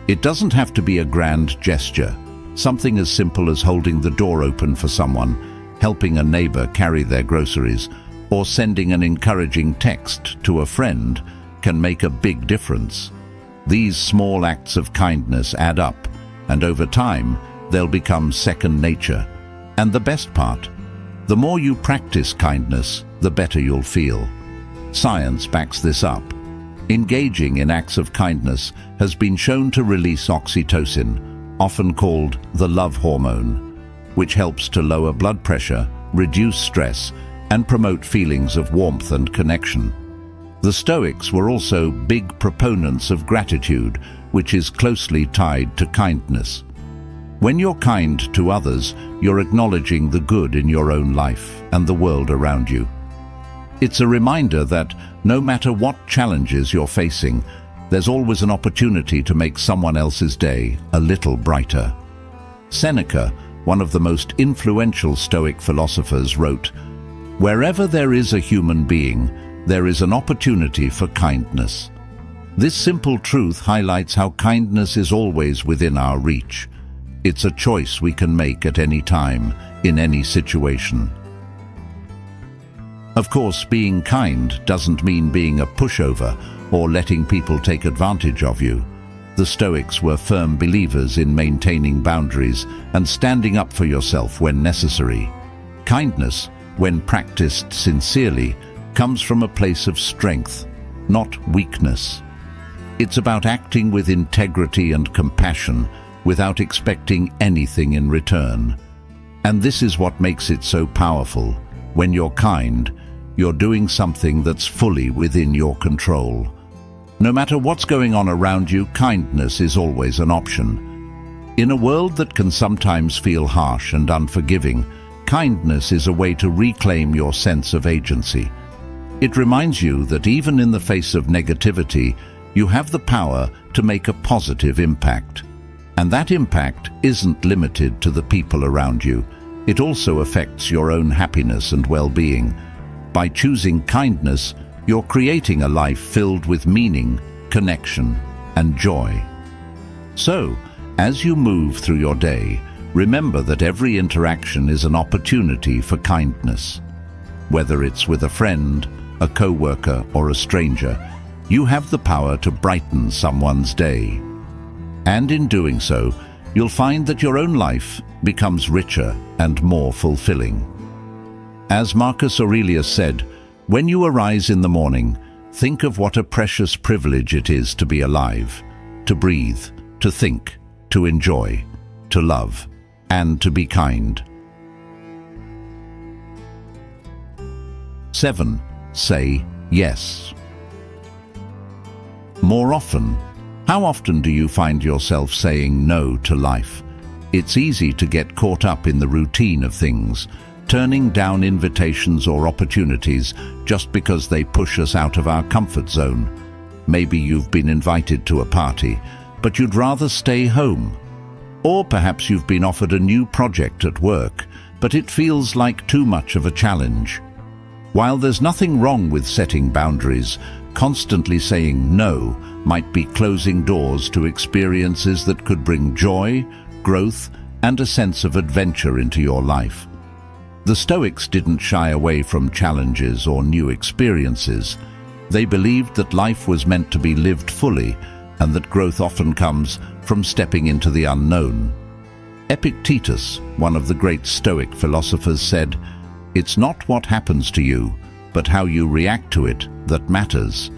It doesn't have to be a grand gesture. Something as simple as holding the door open for someone, helping a neighbor carry their groceries, or sending an encouraging text to a friend can make a big difference. These small acts of kindness add up, and over time, they'll become second nature. And the best part, the more you practice kindness, the better you'll feel. Science backs this up. Engaging in acts of kindness has been shown to release oxytocin, often called the love hormone, which helps to lower blood pressure, reduce stress, and promote feelings of warmth and connection. The Stoics were also big proponents of gratitude, which is closely tied to kindness. When you're kind to others, you're acknowledging the good in your own life and the world around you. It's a reminder that no matter what challenges you're facing, there's always an opportunity to make someone else's day a little brighter. Seneca, one of the most influential Stoic philosophers, wrote, "Wherever there is a human being, there is an opportunity for kindness." This simple truth highlights how kindness is always within our reach. It's a choice we can make at any time, in any situation. Of course, being kind doesn't mean being a pushover or letting people take advantage of you. The Stoics were firm believers in maintaining boundaries and standing up for yourself when necessary. Kindness, when practiced sincerely, comes from a place of strength, not weakness. It's about acting with integrity and compassion without expecting anything in return. And this is what makes it so powerful. When you're kind, you're doing something that's fully within your control. No matter what's going on around you, kindness is always an option. In a world that can sometimes feel harsh and unforgiving, kindness is a way to reclaim your sense of agency. It reminds you that even in the face of negativity, you have the power to make a positive impact. And that impact isn't limited to the people around you. It also affects your own happiness and well-being. By choosing kindness, you're creating a life filled with meaning, connection, and joy. So, as you move through your day, remember that every interaction is an opportunity for kindness. Whether it's with a friend, a co-worker, or a stranger, you have the power to brighten someone's day. And in doing so, you'll find that your own life becomes richer and more fulfilling. As Marcus Aurelius said, "When you arise in the morning, think of what a precious privilege it is to be alive, to breathe, to think, to enjoy, to love, and to be kind." 7. Say yes. More often. How often do you find yourself saying no to life? It's easy to get caught up in the routine of things, turning down invitations or opportunities just because they push us out of our comfort zone. Maybe you've been invited to a party, but you'd rather stay home. Or perhaps you've been offered a new project at work, but it feels like too much of a challenge. While there's nothing wrong with setting boundaries, constantly saying no might be closing doors to experiences that could bring joy, growth, and a sense of adventure into your life. The Stoics didn't shy away from challenges or new experiences. They believed that life was meant to be lived fully and that growth often comes from stepping into the unknown. Epictetus, one of the great Stoic philosophers, said, "It's not what happens to you, but how you react to it that matters."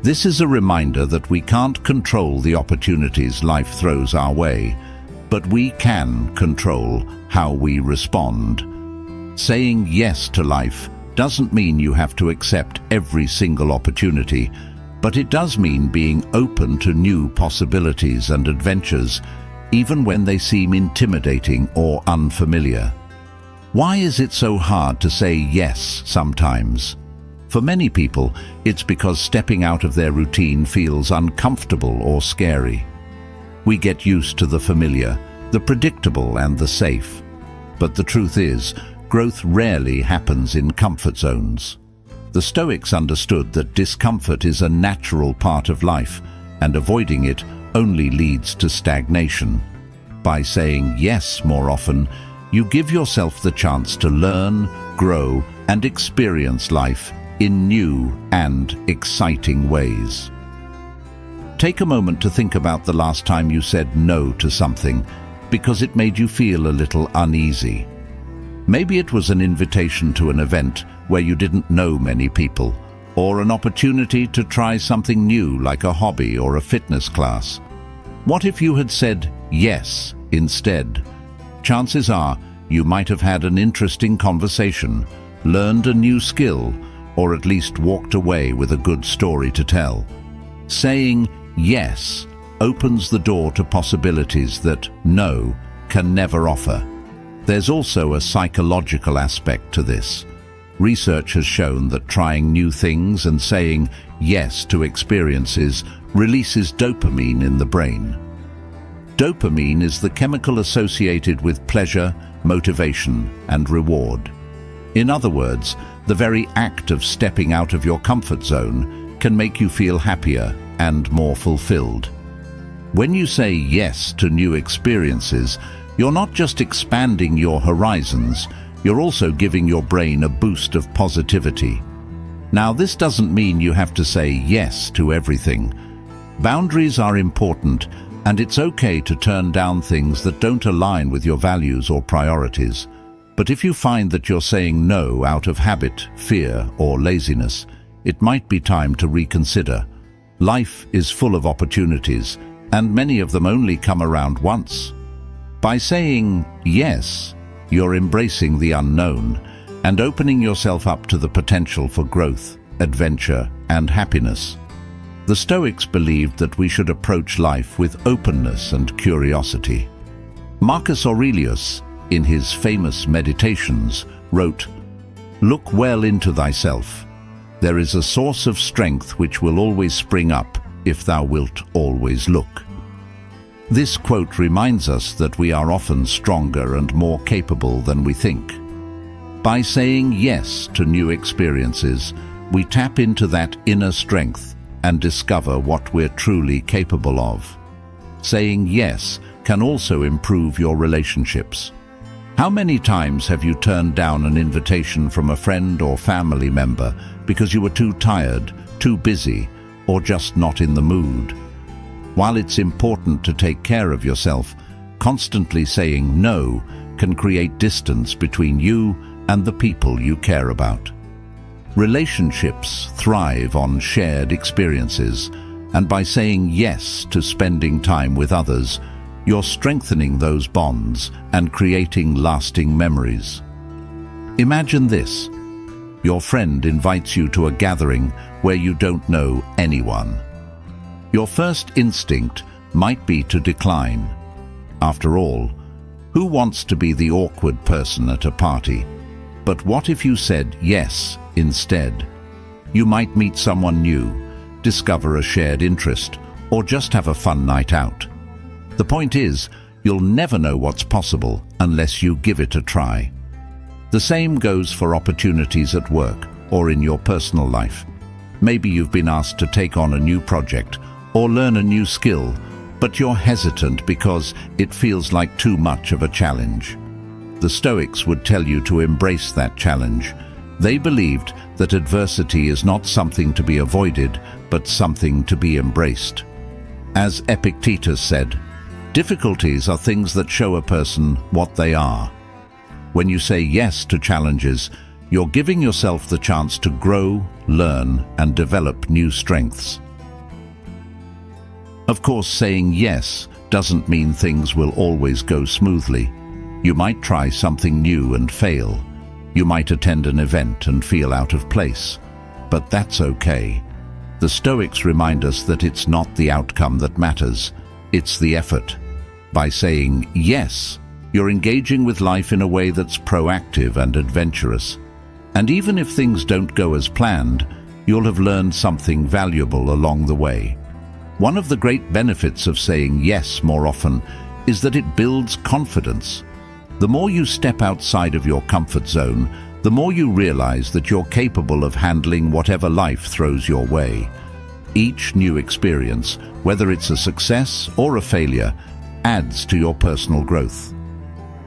This is a reminder that we can't control the opportunities life throws our way, but we can control how we respond. Saying yes to life doesn't mean you have to accept every single opportunity, but it does mean being open to new possibilities and adventures, even when they seem intimidating or unfamiliar. Why is it so hard to say yes sometimes? For many people, it's because stepping out of their routine feels uncomfortable or scary. We get used to the familiar, the predictable, and the safe. But the truth is, growth rarely happens in comfort zones. The Stoics understood that discomfort is a natural part of life, and avoiding it only leads to stagnation. By saying yes more often, you give yourself the chance to learn, grow, and experience life in new and exciting ways. Take a moment to think about the last time you said no to something because it made you feel a little uneasy. Maybe it was an invitation to an event where you didn't know many people, or an opportunity to try something new like a hobby or a fitness class. What if you had said yes instead? Chances are you might have had an interesting conversation, learned a new skill, or at least walked away with a good story to tell. Saying yes opens the door to possibilities that no can never offer. There's also a psychological aspect to this. Research has shown that trying new things and saying yes to experiences releases dopamine in the brain. Dopamine is the chemical associated with pleasure, motivation, and reward. In other words, the very act of stepping out of your comfort zone can make you feel happier and more fulfilled. When you say yes to new experiences, you're not just expanding your horizons, you're also giving your brain a boost of positivity. Now, this doesn't mean you have to say yes to everything. Boundaries are important, and it's okay to turn down things that don't align with your values or priorities. But if you find that you're saying no out of habit, fear, or laziness, it might be time to reconsider. Life is full of opportunities, and many of them only come around once. By saying yes, you're embracing the unknown and opening yourself up to the potential for growth, adventure, and happiness. The Stoics believed that we should approach life with openness and curiosity. Marcus Aurelius, in his famous Meditations, wrote, "Look well into thyself. There is a source of strength which will always spring up if thou wilt always look." This quote reminds us that we are often stronger and more capable than we think. By saying yes to new experiences, we tap into that inner strength and discover what we're truly capable of. Saying yes can also improve your relationships. How many times have you turned down an invitation from a friend or family member because you were too tired, too busy, or just not in the mood? While it's important to take care of yourself, constantly saying no can create distance between you and the people you care about. Relationships thrive on shared experiences, and by saying yes to spending time with others, you're strengthening those bonds and creating lasting memories. Imagine this. Your friend invites you to a gathering where you don't know anyone. Your first instinct might be to decline. After all, who wants to be the awkward person at a party? But what if you said yes instead? You might meet someone new, discover a shared interest, or just have a fun night out. The point is, you'll never know what's possible unless you give it a try. The same goes for opportunities at work or in your personal life. Maybe you've been asked to take on a new project or learn a new skill, but you're hesitant because it feels like too much of a challenge. The Stoics would tell you to embrace that challenge. They believed that adversity is not something to be avoided, but something to be embraced. As Epictetus said, difficulties are things that show a person what they are. When you say yes to challenges, you're giving yourself the chance to grow, learn, and develop new strengths. Of course, saying yes doesn't mean things will always go smoothly. You might try something new and fail. You might attend an event and feel out of place. But that's okay. The Stoics remind us that it's not the outcome that matters, it's the effort. By saying yes, you're engaging with life in a way that's proactive and adventurous. And even if things don't go as planned, you'll have learned something valuable along the way. One of the great benefits of saying yes more often is that it builds confidence. The more you step outside of your comfort zone, the more you realize that you're capable of handling whatever life throws your way. Each new experience, whether it's a success or a failure, adds to your personal growth.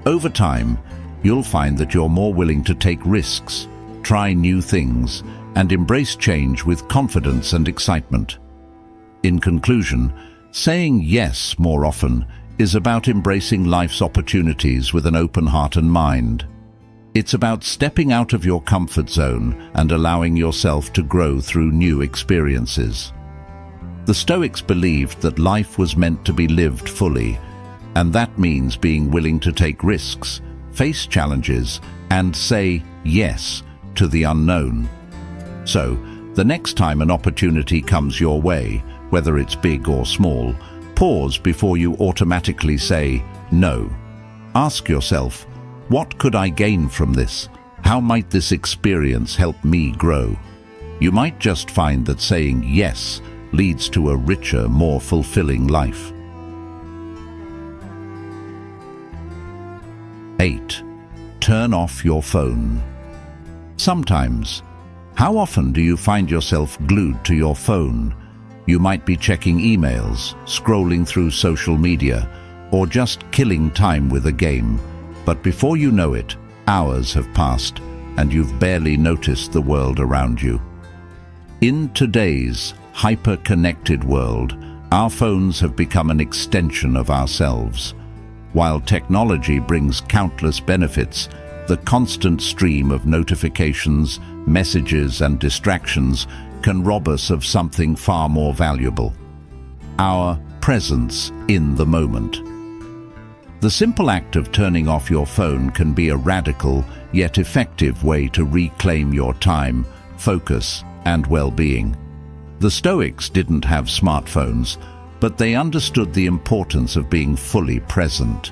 Over time, you'll find that you're more willing to take risks, try new things, and embrace change with confidence and excitement. In conclusion, saying yes more often is about embracing life's opportunities with an open heart and mind. It's about stepping out of your comfort zone and allowing yourself to grow through new experiences. The Stoics believed that life was meant to be lived fully, and that means being willing to take risks, face challenges, and say yes to the unknown. So, the next time an opportunity comes your way, whether it's big or small, pause before you automatically say no. Ask yourself, what could I gain from this? How might this experience help me grow? You might just find that saying yes leads to a richer, more fulfilling life. 8. Turn off your phone. Sometimes, how often do you find yourself glued to your phone? You might be checking emails, scrolling through social media, or just killing time with a game. But before you know it, hours have passed, and you've barely noticed the world around you. In today's hyper-connected world, our phones have become an extension of ourselves. While technology brings countless benefits, the constant stream of notifications, messages, and distractions can rob us of something far more valuable: our presence in the moment. The simple act of turning off your phone can be a radical yet effective way to reclaim your time, focus, and well-being. The Stoics didn't have smartphones, but they understood the importance of being fully present.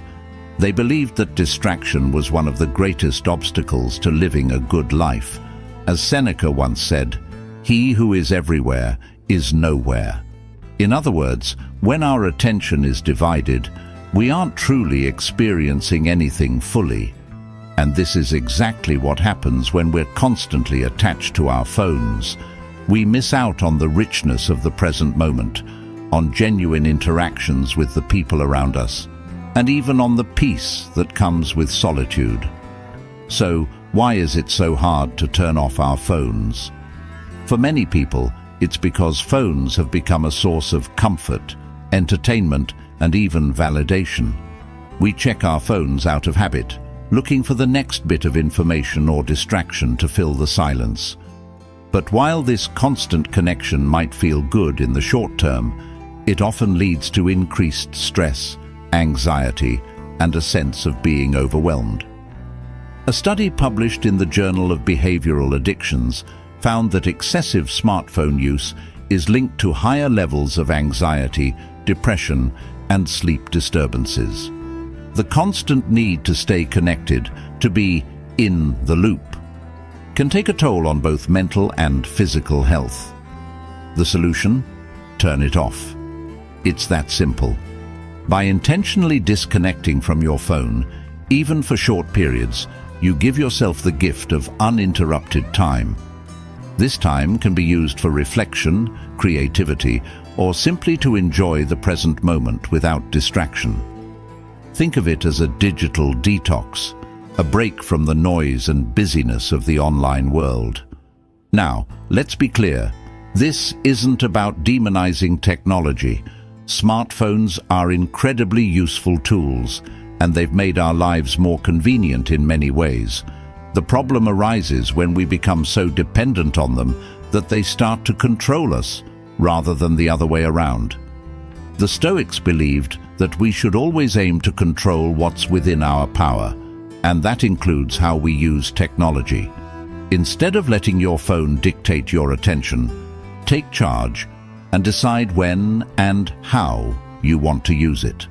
They believed that distraction was one of the greatest obstacles to living a good life. As Seneca once said, "He who is everywhere is nowhere." In other words, when our attention is divided, we aren't truly experiencing anything fully. And this is exactly what happens when we're constantly attached to our phones. We miss out on the richness of the present moment, on genuine interactions with the people around us, and even on the peace that comes with solitude. So, why is it so hard to turn off our phones? For many people, it's because phones have become a source of comfort, entertainment, and even validation. We check our phones out of habit, looking for the next bit of information or distraction to fill the silence. But while this constant connection might feel good in the short term, it often leads to increased stress, anxiety, and a sense of being overwhelmed. A study published in the Journal of Behavioral Addictions found that excessive smartphone use is linked to higher levels of anxiety, depression, and sleep disturbances. The constant need to stay connected, to be in the loop, can take a toll on both mental and physical health. The solution? Turn it off. It's that simple. By intentionally disconnecting from your phone, even for short periods, you give yourself the gift of uninterrupted time. This time can be used for reflection, creativity, or simply to enjoy the present moment without distraction. Think of it as a digital detox, a break from the noise and busyness of the online world. Now, let's be clear, this isn't about demonizing technology. Smartphones are incredibly useful tools, and they've made our lives more convenient in many ways. The problem arises when we become so dependent on them that they start to control us, rather than the other way around. The Stoics believed that we should always aim to control what's within our power, and that includes how we use technology. Instead of letting your phone dictate your attention, take charge and decide when and how you want to use it.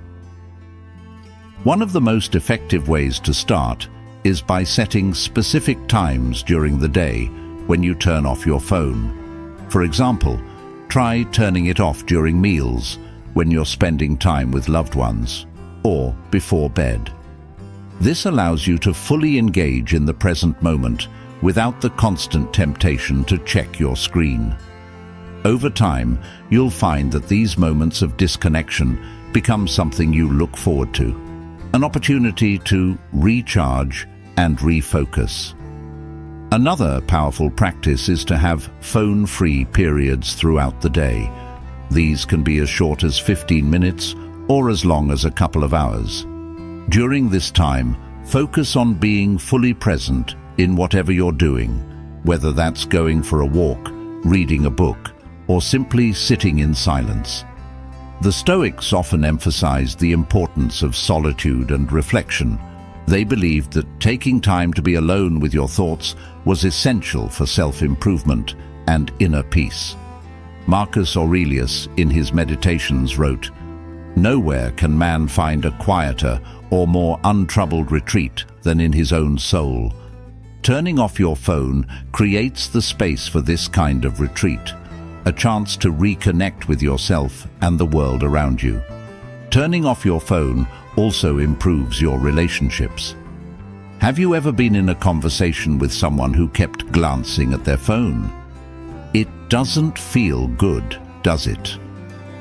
One of the most effective ways to start is by setting specific times during the day when you turn off your phone. For example, try turning it off during meals, when you're spending time with loved ones, or before bed. This allows you to fully engage in the present moment without the constant temptation to check your screen. Over time, you'll find that these moments of disconnection become something you look forward to, an opportunity to recharge and refocus. Another powerful practice is to have phone-free periods throughout the day. These can be as short as 15 minutes or as long as a couple of hours. During this time, focus on being fully present in whatever you're doing, whether that's going for a walk, reading a book, or simply sitting in silence. The Stoics often emphasized the importance of solitude and reflection. They believed that taking time to be alone with your thoughts was essential for self-improvement and inner peace. Marcus Aurelius, in his Meditations, wrote, "Nowhere can man find a quieter or more untroubled retreat than in his own soul." Turning off your phone creates the space for this kind of retreat, a chance to reconnect with yourself and the world around you. Turning off your phone also improves your relationships. Have you ever been in a conversation with someone who kept glancing at their phone? It doesn't feel good, does it?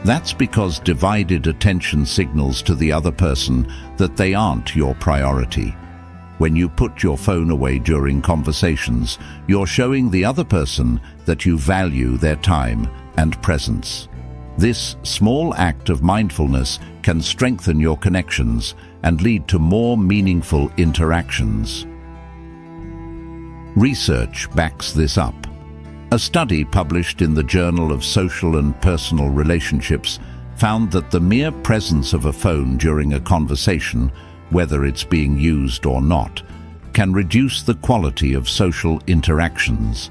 That's because divided attention signals to the other person that they aren't your priority. When you put your phone away during conversations, you're showing the other person that you value their time and presence. This small act of mindfulness can strengthen your connections and lead to more meaningful interactions. Research backs this up. A study published in the Journal of Social and Personal Relationships found that the mere presence of a phone during a conversation, whether it's being used or not, can reduce the quality of social interactions.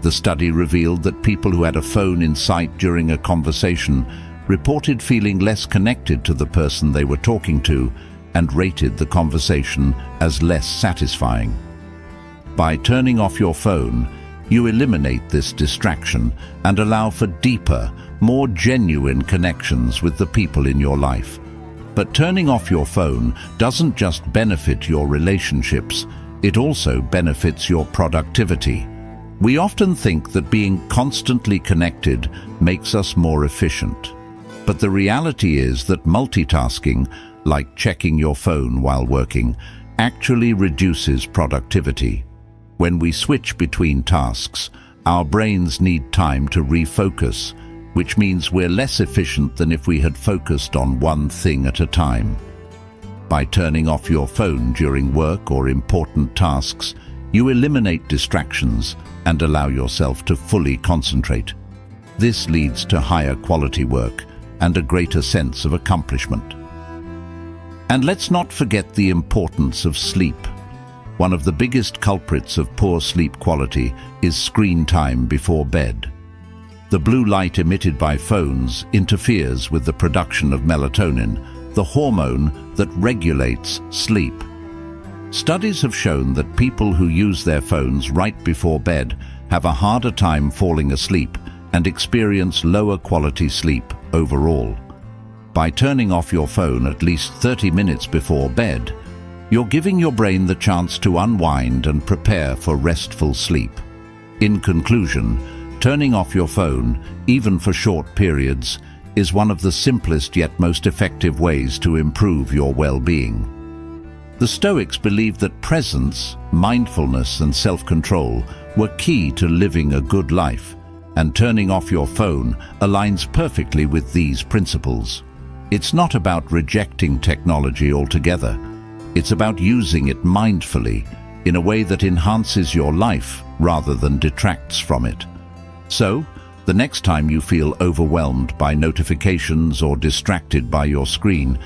The study revealed that people who had a phone in sight during a conversation reported feeling less connected to the person they were talking to and rated the conversation as less satisfying. By turning off your phone, you eliminate this distraction and allow for deeper, more genuine connections with the people in your life. But turning off your phone doesn't just benefit your relationships, it also benefits your productivity. We often think that being constantly connected makes us more efficient. But the reality is that multitasking, like checking your phone while working, actually reduces productivity. When we switch between tasks, our brains need time to refocus, which means we're less efficient than if we had focused on one thing at a time. By turning off your phone during work or important tasks, you eliminate distractions and allow yourself to fully concentrate. This leads to higher quality work and a greater sense of accomplishment. And let's not forget the importance of sleep. One of the biggest culprits of poor sleep quality is screen time before bed. The blue light emitted by phones interferes with the production of melatonin, the hormone that regulates sleep. Studies have shown that people who use their phones right before bed have a harder time falling asleep and experience lower quality sleep overall. By turning off your phone at least 30 minutes before bed, you're giving your brain the chance to unwind and prepare for restful sleep. In conclusion, turning off your phone, even for short periods, is one of the simplest yet most effective ways to improve your well-being. The Stoics believed that presence, mindfulness, and self-control were key to living a good life, and turning off your phone aligns perfectly with these principles. It's not about rejecting technology altogether. It's about using it mindfully, in a way that enhances your life rather than detracts from it. So, the next time you feel overwhelmed by notifications or distracted by your screen,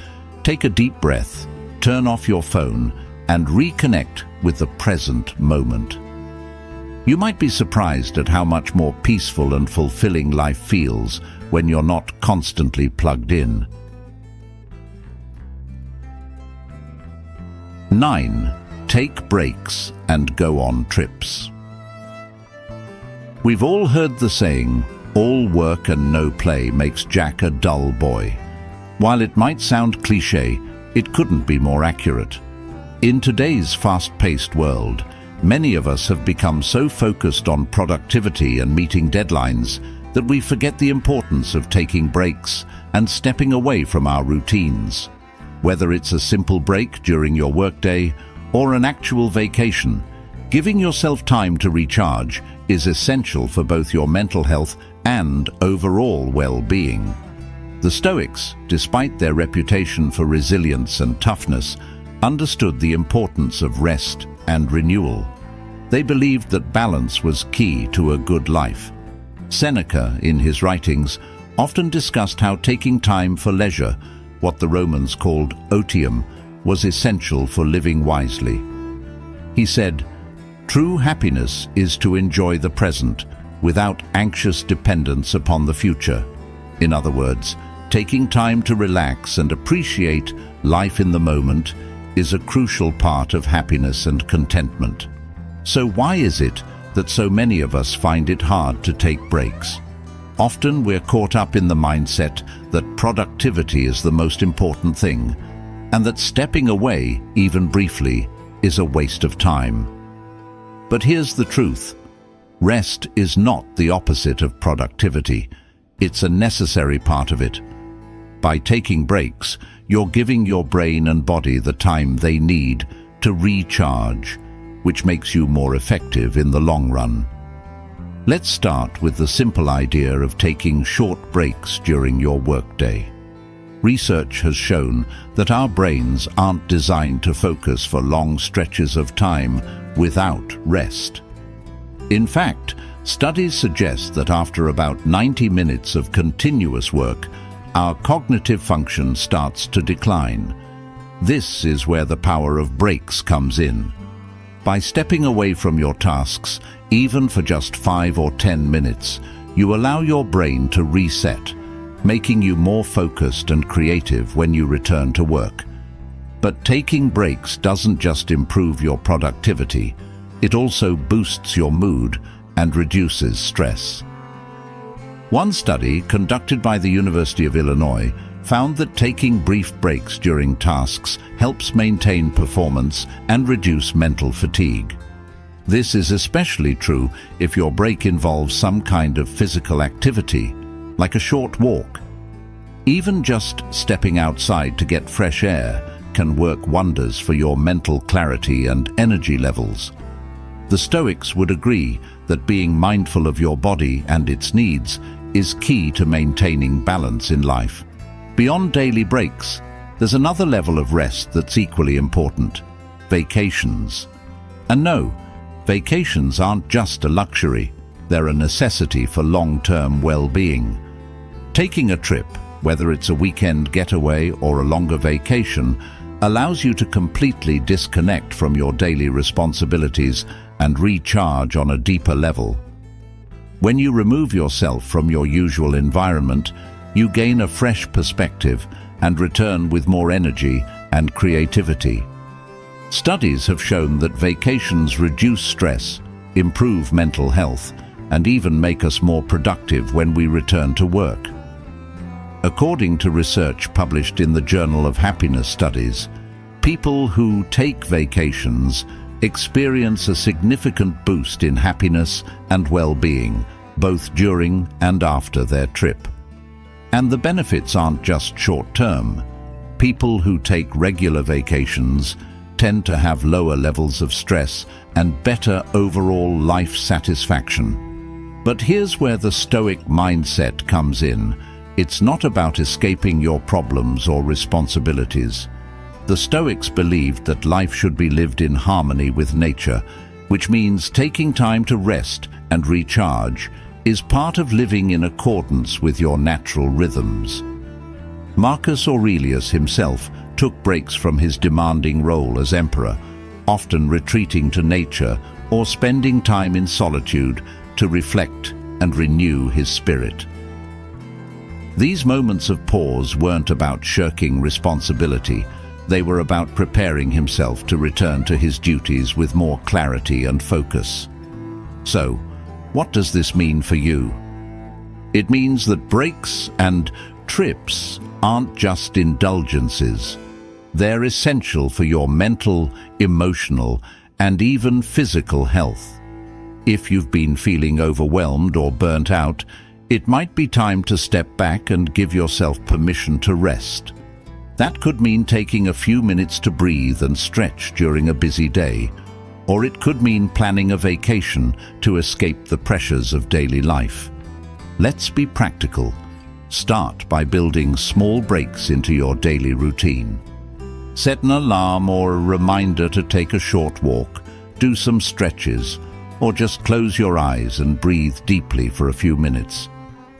take a deep breath, turn off your phone, and reconnect with the present moment. You might be surprised at how much more peaceful and fulfilling life feels when you're not constantly plugged in. 9. Take breaks and go on trips. We've all heard the saying, "All work and no play makes Jack a dull boy." While it might sound cliché, it couldn't be more accurate. In today's fast-paced world, many of us have become so focused on productivity and meeting deadlines that we forget the importance of taking breaks and stepping away from our routines. Whether it's a simple break during your workday or an actual vacation, Giving yourself time to recharge is essential for both your mental health and overall well-being. The Stoics, despite their reputation for resilience and toughness, understood the importance of rest and renewal. They believed that balance was key to a good life. Seneca, in his writings, often discussed how taking time for leisure, what the Romans called otium, was essential for living wisely. He said, "True happiness is to enjoy the present without anxious dependence upon the future." In other words, taking time to relax and appreciate life in the moment is a crucial part of happiness and contentment. So why is it that so many of us find it hard to take breaks? Often we're caught up in the mindset that productivity is the most important thing, and that stepping away, even briefly, is a waste of time. But here's the truth. Rest is not the opposite of productivity. It's a necessary part of it. By taking breaks, you're giving your brain and body the time they need to recharge, which makes you more effective in the long run. Let's start with the simple idea of taking short breaks during your workday. Research has shown that our brains aren't designed to focus for long stretches of time without rest. In fact, studies suggest that after about 90 minutes of continuous work, our cognitive function starts to decline. This is where the power of breaks comes in. By stepping away from your tasks, even for just 5 or 10 minutes, you allow your brain to reset, making you more focused and creative when you return to work. But taking breaks doesn't just improve your productivity, it also boosts your mood and reduces stress. One study conducted by the University of Illinois found that taking brief breaks during tasks helps maintain performance and reduce mental fatigue. This is especially true if your break involves some kind of physical activity, like a short walk. Even just stepping outside to get fresh air can work wonders for your mental clarity and energy levels. The Stoics would agree that being mindful of your body and its needs is key to maintaining balance in life. Beyond daily breaks, there's another level of rest that's equally important: vacations. And no, vacations aren't just a luxury, they're a necessity for long-term well-being. Taking a trip, whether it's a weekend getaway or a longer vacation, allows you to completely disconnect from your daily responsibilities and recharge on a deeper level. When you remove yourself from your usual environment, you gain a fresh perspective and return with more energy and creativity. Studies have shown that vacations reduce stress, improve mental health, and even make us more productive when we return to work. According to research published in the Journal of Happiness Studies, people who take vacations experience a significant boost in happiness and well-being, both during and after their trip. And the benefits aren't just short-term. People who take regular vacations tend to have lower levels of stress and better overall life satisfaction. But here's where the Stoic mindset comes in. It's not about escaping your problems or responsibilities. The Stoics believed that life should be lived in harmony with nature, which means taking time to rest and recharge is part of living in accordance with your natural rhythms. Marcus Aurelius himself took breaks from his demanding role as emperor, often retreating to nature or spending time in solitude to reflect and renew his spirit. These moments of pause weren't about shirking responsibility. They were about preparing himself to return to his duties with more clarity and focus. So, what does this mean for you? It means that breaks and trips aren't just indulgences. They're essential for your mental, emotional, and even physical health. If you've been feeling overwhelmed or burnt out, it might be time to step back and give yourself permission to rest. That could mean taking a few minutes to breathe and stretch during a busy day, or it could mean planning a vacation to escape the pressures of daily life. Let's be practical. Start by building small breaks into your daily routine. Set an alarm or a reminder to take a short walk, do some stretches, or just close your eyes and breathe deeply for a few minutes.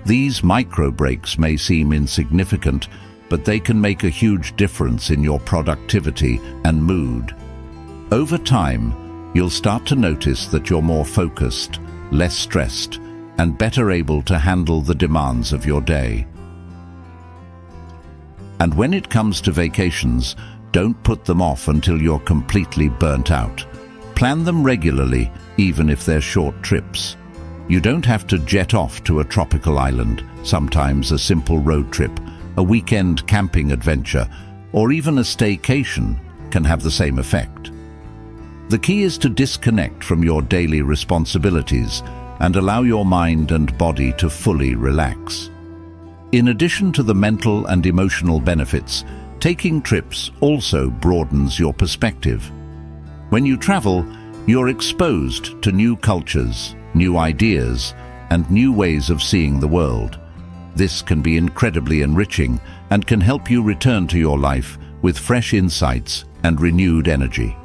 These micro breaks may seem insignificant, but they can make a huge difference in your productivity and mood. Over time, you'll start to notice that you're more focused, less stressed, and better able to handle the demands of your day. And when it comes to vacations, don't put them off until you're completely burnt out. Plan them regularly, even if they're short trips. You don't have to jet off to a tropical island. Sometimes a simple road trip, a weekend camping adventure, or even a staycation can have the same effect. The key is to disconnect from your daily responsibilities and allow your mind and body to fully relax. In addition to the mental and emotional benefits, taking trips also broadens your perspective. When you travel, you're exposed to new cultures, new ideas, and new ways of seeing the world. This can be incredibly enriching and can help you return to your life with fresh insights and renewed energy.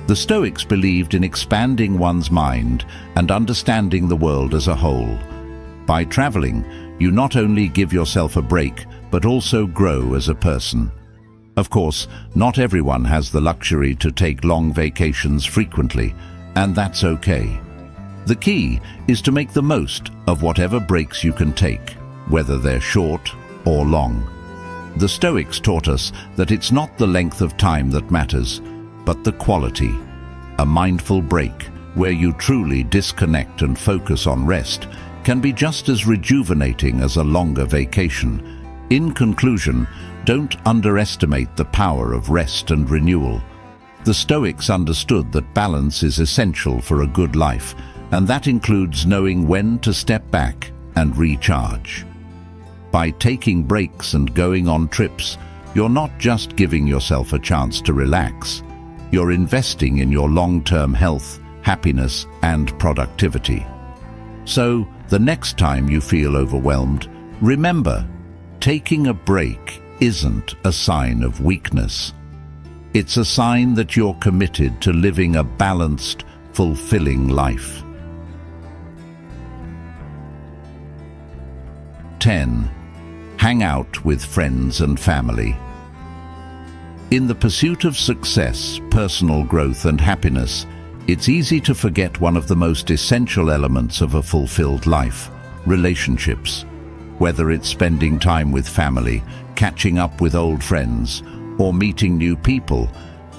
The Stoics believed in expanding one's mind and understanding the world as a whole. By traveling, you not only give yourself a break, but also grow as a person. Of course, not everyone has the luxury to take long vacations frequently, and that's okay. The key is to make the most of whatever breaks you can take, whether they're short or long. The Stoics taught us that it's not the length of time that matters, but the quality. A mindful break, where you truly disconnect and focus on rest, can be just as rejuvenating as a longer vacation. In conclusion, don't underestimate the power of rest and renewal. The Stoics understood that balance is essential for a good life, and that includes knowing when to step back and recharge. By taking breaks and going on trips, you're not just giving yourself a chance to relax. You're investing in your long-term health, happiness, and productivity. So, the next time you feel overwhelmed, remember, taking a break isn't a sign of weakness. It's a sign that you're committed to living a balanced, fulfilling life. 10. Hang out with friends and family. In the pursuit of success, personal growth, and happiness, it's easy to forget one of the most essential elements of a fulfilled life: relationships. Whether it's spending time with family, catching up with old friends, or meeting new people,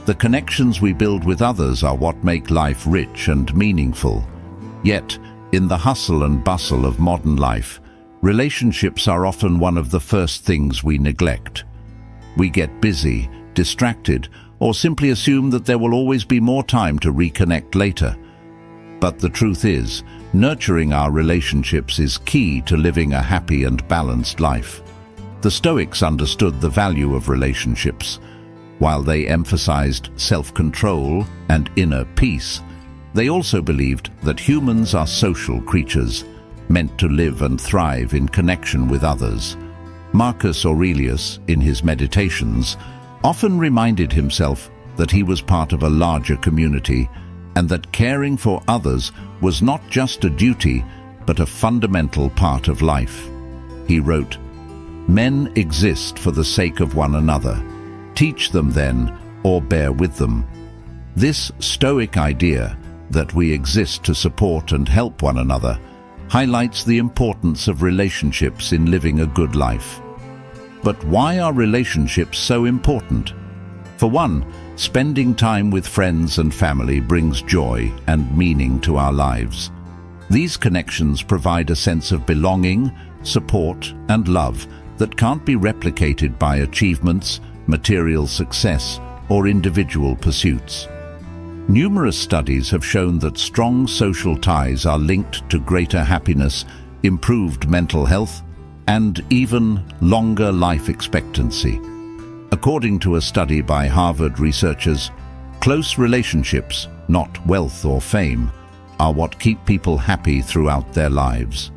the connections we build with others are what make life rich and meaningful. Yet, in the hustle and bustle of modern life, relationships are often one of the first things we neglect. We get busy, distracted, or simply assume that there will always be more time to reconnect later. But the truth is, nurturing our relationships is key to living a happy and balanced life. The Stoics understood the value of relationships. While they emphasized self-control and inner peace, they also believed that humans are social creatures, meant to live and thrive in connection with others. Marcus Aurelius, in his Meditations, often reminded himself that he was part of a larger community and that caring for others was not just a duty, but a fundamental part of life. He wrote, "Men exist for the sake of one another. Teach them then, or bear with them." This Stoic idea that we exist to support and help one another highlights the importance of relationships in living a good life. But why are relationships so important? For one, spending time with friends and family brings joy and meaning to our lives. These connections provide a sense of belonging, support, and love that can't be replicated by achievements, material success, or individual pursuits. Numerous studies have shown that strong social ties are linked to greater happiness, improved mental health, and even longer life expectancy. According to a study by Harvard researchers, Close relationships, not wealth or fame, are what keep people happy throughout their lives.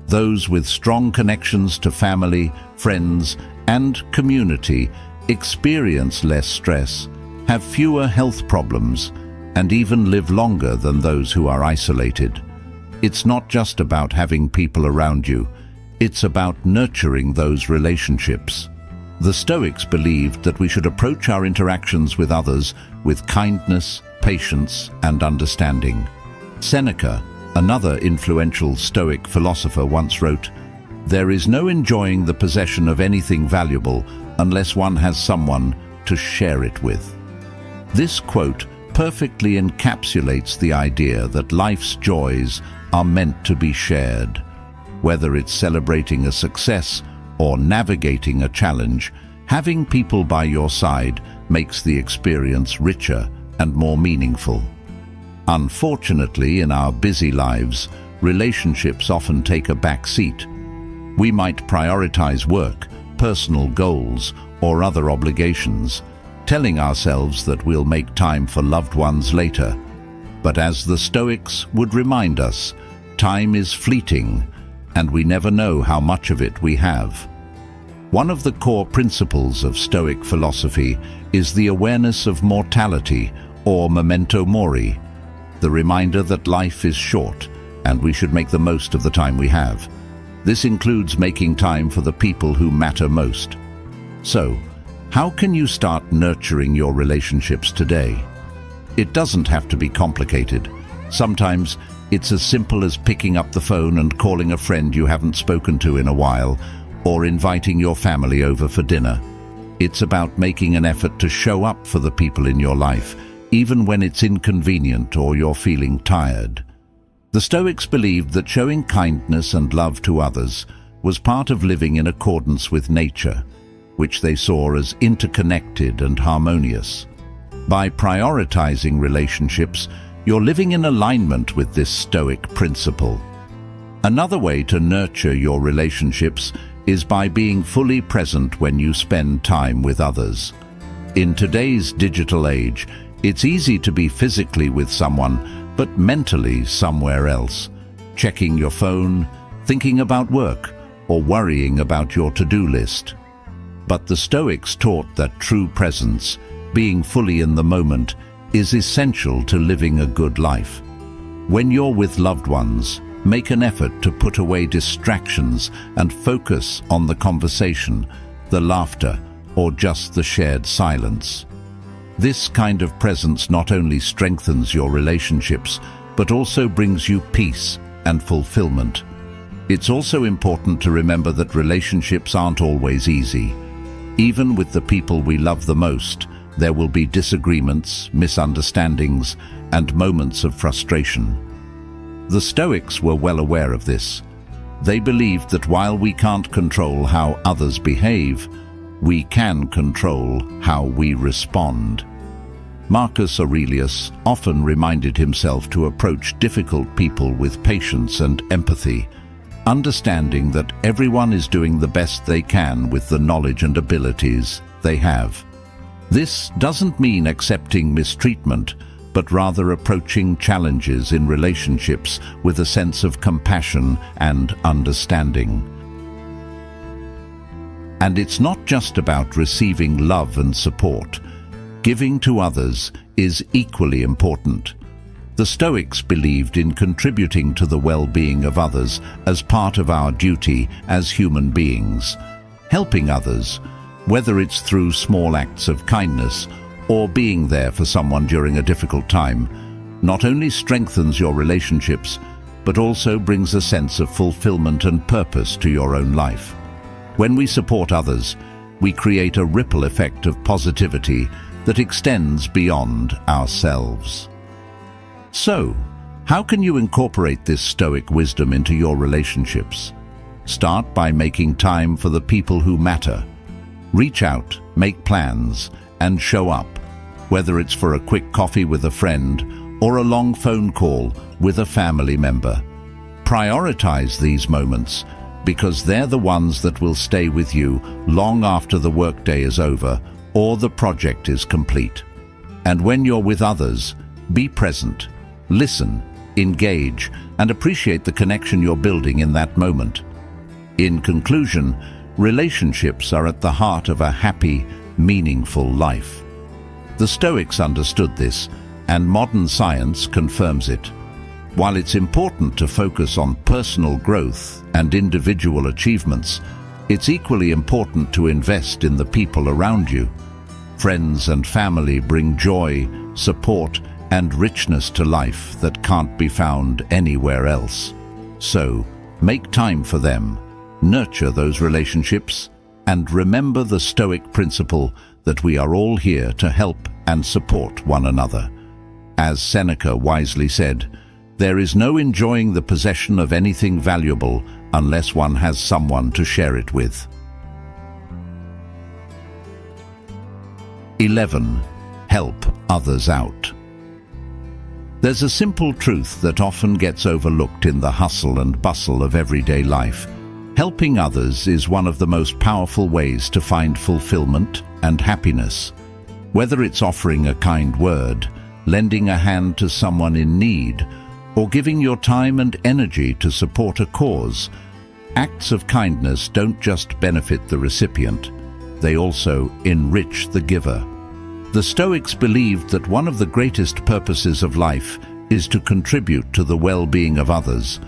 Those with strong connections to family, friends, and community experience less stress, have fewer health problems, and even live longer than those who are isolated. It's not just about having people around you, it's about nurturing those relationships. The Stoics believed that we should approach our interactions with others with kindness, patience, and understanding. Seneca, another influential Stoic philosopher, once wrote, "There is no enjoying the possession of anything valuable unless one has someone to share it with." This quote perfectly encapsulates the idea that life's joys are meant to be shared. Whether it's celebrating a success or navigating a challenge, having people by your side makes the experience richer and more meaningful. Unfortunately, in our busy lives, relationships often take a back seat. We might prioritize work, personal goals, or other obligations, telling ourselves that we'll make time for loved ones later. But as the Stoics would remind us, time is fleeting, and we never know how much of it we have. One of the core principles of Stoic philosophy is the awareness of mortality, or memento mori, the reminder that life is short and we should make the most of the time we have. This includes making time for the people who matter most. So, how can you start nurturing your relationships today? It doesn't have to be complicated. Sometimes it's as simple as picking up the phone and calling a friend you haven't spoken to in a while, or inviting your family over for dinner. It's about making an effort to show up for the people in your life, even when it's inconvenient or you're feeling tired. The Stoics believed that showing kindness and love to others was part of living in accordance with nature, which they saw as interconnected and harmonious. By prioritizing relationships, you're living in alignment with this Stoic principle. Another way to nurture your relationships is by being fully present when you spend time with others. In today's digital age, it's easy to be physically with someone, but mentally somewhere else, checking your phone, thinking about work, or worrying about your to-do list. But the Stoics taught that true presence, being fully in the moment, is essential to living a good life. When you're with loved ones, make an effort to put away distractions and focus on the conversation, the laughter, or just the shared silence. This kind of presence not only strengthens your relationships, but also brings you peace and fulfillment. It's also important to remember that relationships aren't always easy. Even with the people we love the most, there will be disagreements, misunderstandings, and moments of frustration. The Stoics were well aware of this. They believed that while we can't control how others behave, we can control how we respond. Marcus Aurelius often reminded himself to approach difficult people with patience and empathy, understanding that everyone is doing the best they can with the knowledge and abilities they have. This doesn't mean accepting mistreatment, but rather approaching challenges in relationships with a sense of compassion and understanding. And it's not just about receiving love and support. Giving to others is equally important. The Stoics believed in contributing to the well-being of others as part of our duty as human beings. Helping others, whether it's through small acts of kindness or being there for someone during a difficult time, not only strengthens your relationships, but also brings a sense of fulfillment and purpose to your own life. When we support others, we create a ripple effect of positivity that extends beyond ourselves. So, how can you incorporate this Stoic wisdom into your relationships? Start by making time for the people who matter. Reach out, make plans, and show up, whether it's for a quick coffee with a friend or a long phone call with a family member. Prioritize these moments, because they're the ones that will stay with you long after the workday is over or the project is complete. And when you're with others, be present, listen, engage, and appreciate the connection you're building in that moment. In conclusion, relationships are at the heart of a happy, meaningful life. The Stoics understood this, and modern science confirms it. While it's important to focus on personal growth and individual achievements, it's equally important to invest in the people around you. Friends and family bring joy, support, and richness to life that can't be found anywhere else. So, make time for them, nurture those relationships, and remember the Stoic principle that we are all here to help and support one another. As Seneca wisely said, there is no enjoying the possession of anything valuable unless one has someone to share it with. 11. Help others out. There's a simple truth that often gets overlooked in the hustle and bustle of everyday life. Helping others is one of the most powerful ways to find fulfillment and happiness. Whether it's offering a kind word, lending a hand to someone in need, or giving your time and energy to support a cause, acts of kindness don't just benefit the recipient, they also enrich the giver. The Stoics believed that one of the greatest purposes of life is to contribute to the well-being of others,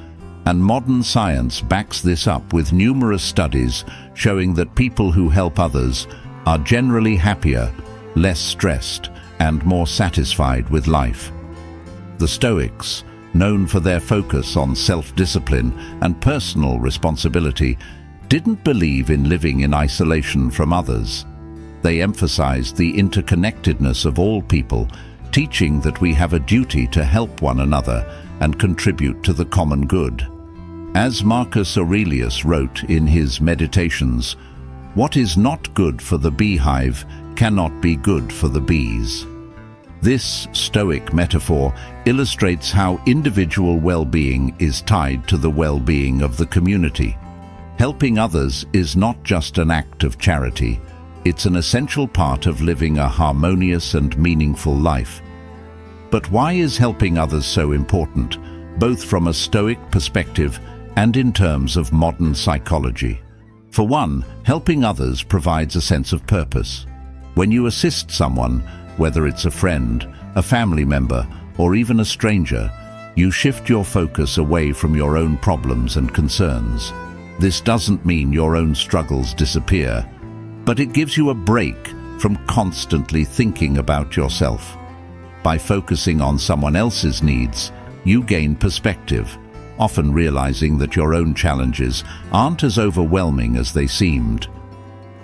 and modern science backs this up with numerous studies showing that people who help others are generally happier, less stressed, and more satisfied with life. The Stoics, known for their focus on self-discipline and personal responsibility, didn't believe in living in isolation from others. They emphasized the interconnectedness of all people, teaching that we have a duty to help one another and contribute to the common good. As Marcus Aurelius wrote in his Meditations, "What is not good for the beehive cannot be good for the bees." This Stoic metaphor illustrates how individual well-being is tied to the well-being of the community. Helping others is not just an act of charity, it's an essential part of living a harmonious and meaningful life. But why is helping others so important, both from a Stoic perspective and in terms of modern psychology? For one, helping others provides a sense of purpose. When you assist someone, whether it's a friend, a family member, or even a stranger, you shift your focus away from your own problems and concerns. This doesn't mean your own struggles disappear, but it gives you a break from constantly thinking about yourself. By focusing on someone else's needs, you gain perspective, often realizing that your own challenges aren't as overwhelming as they seemed.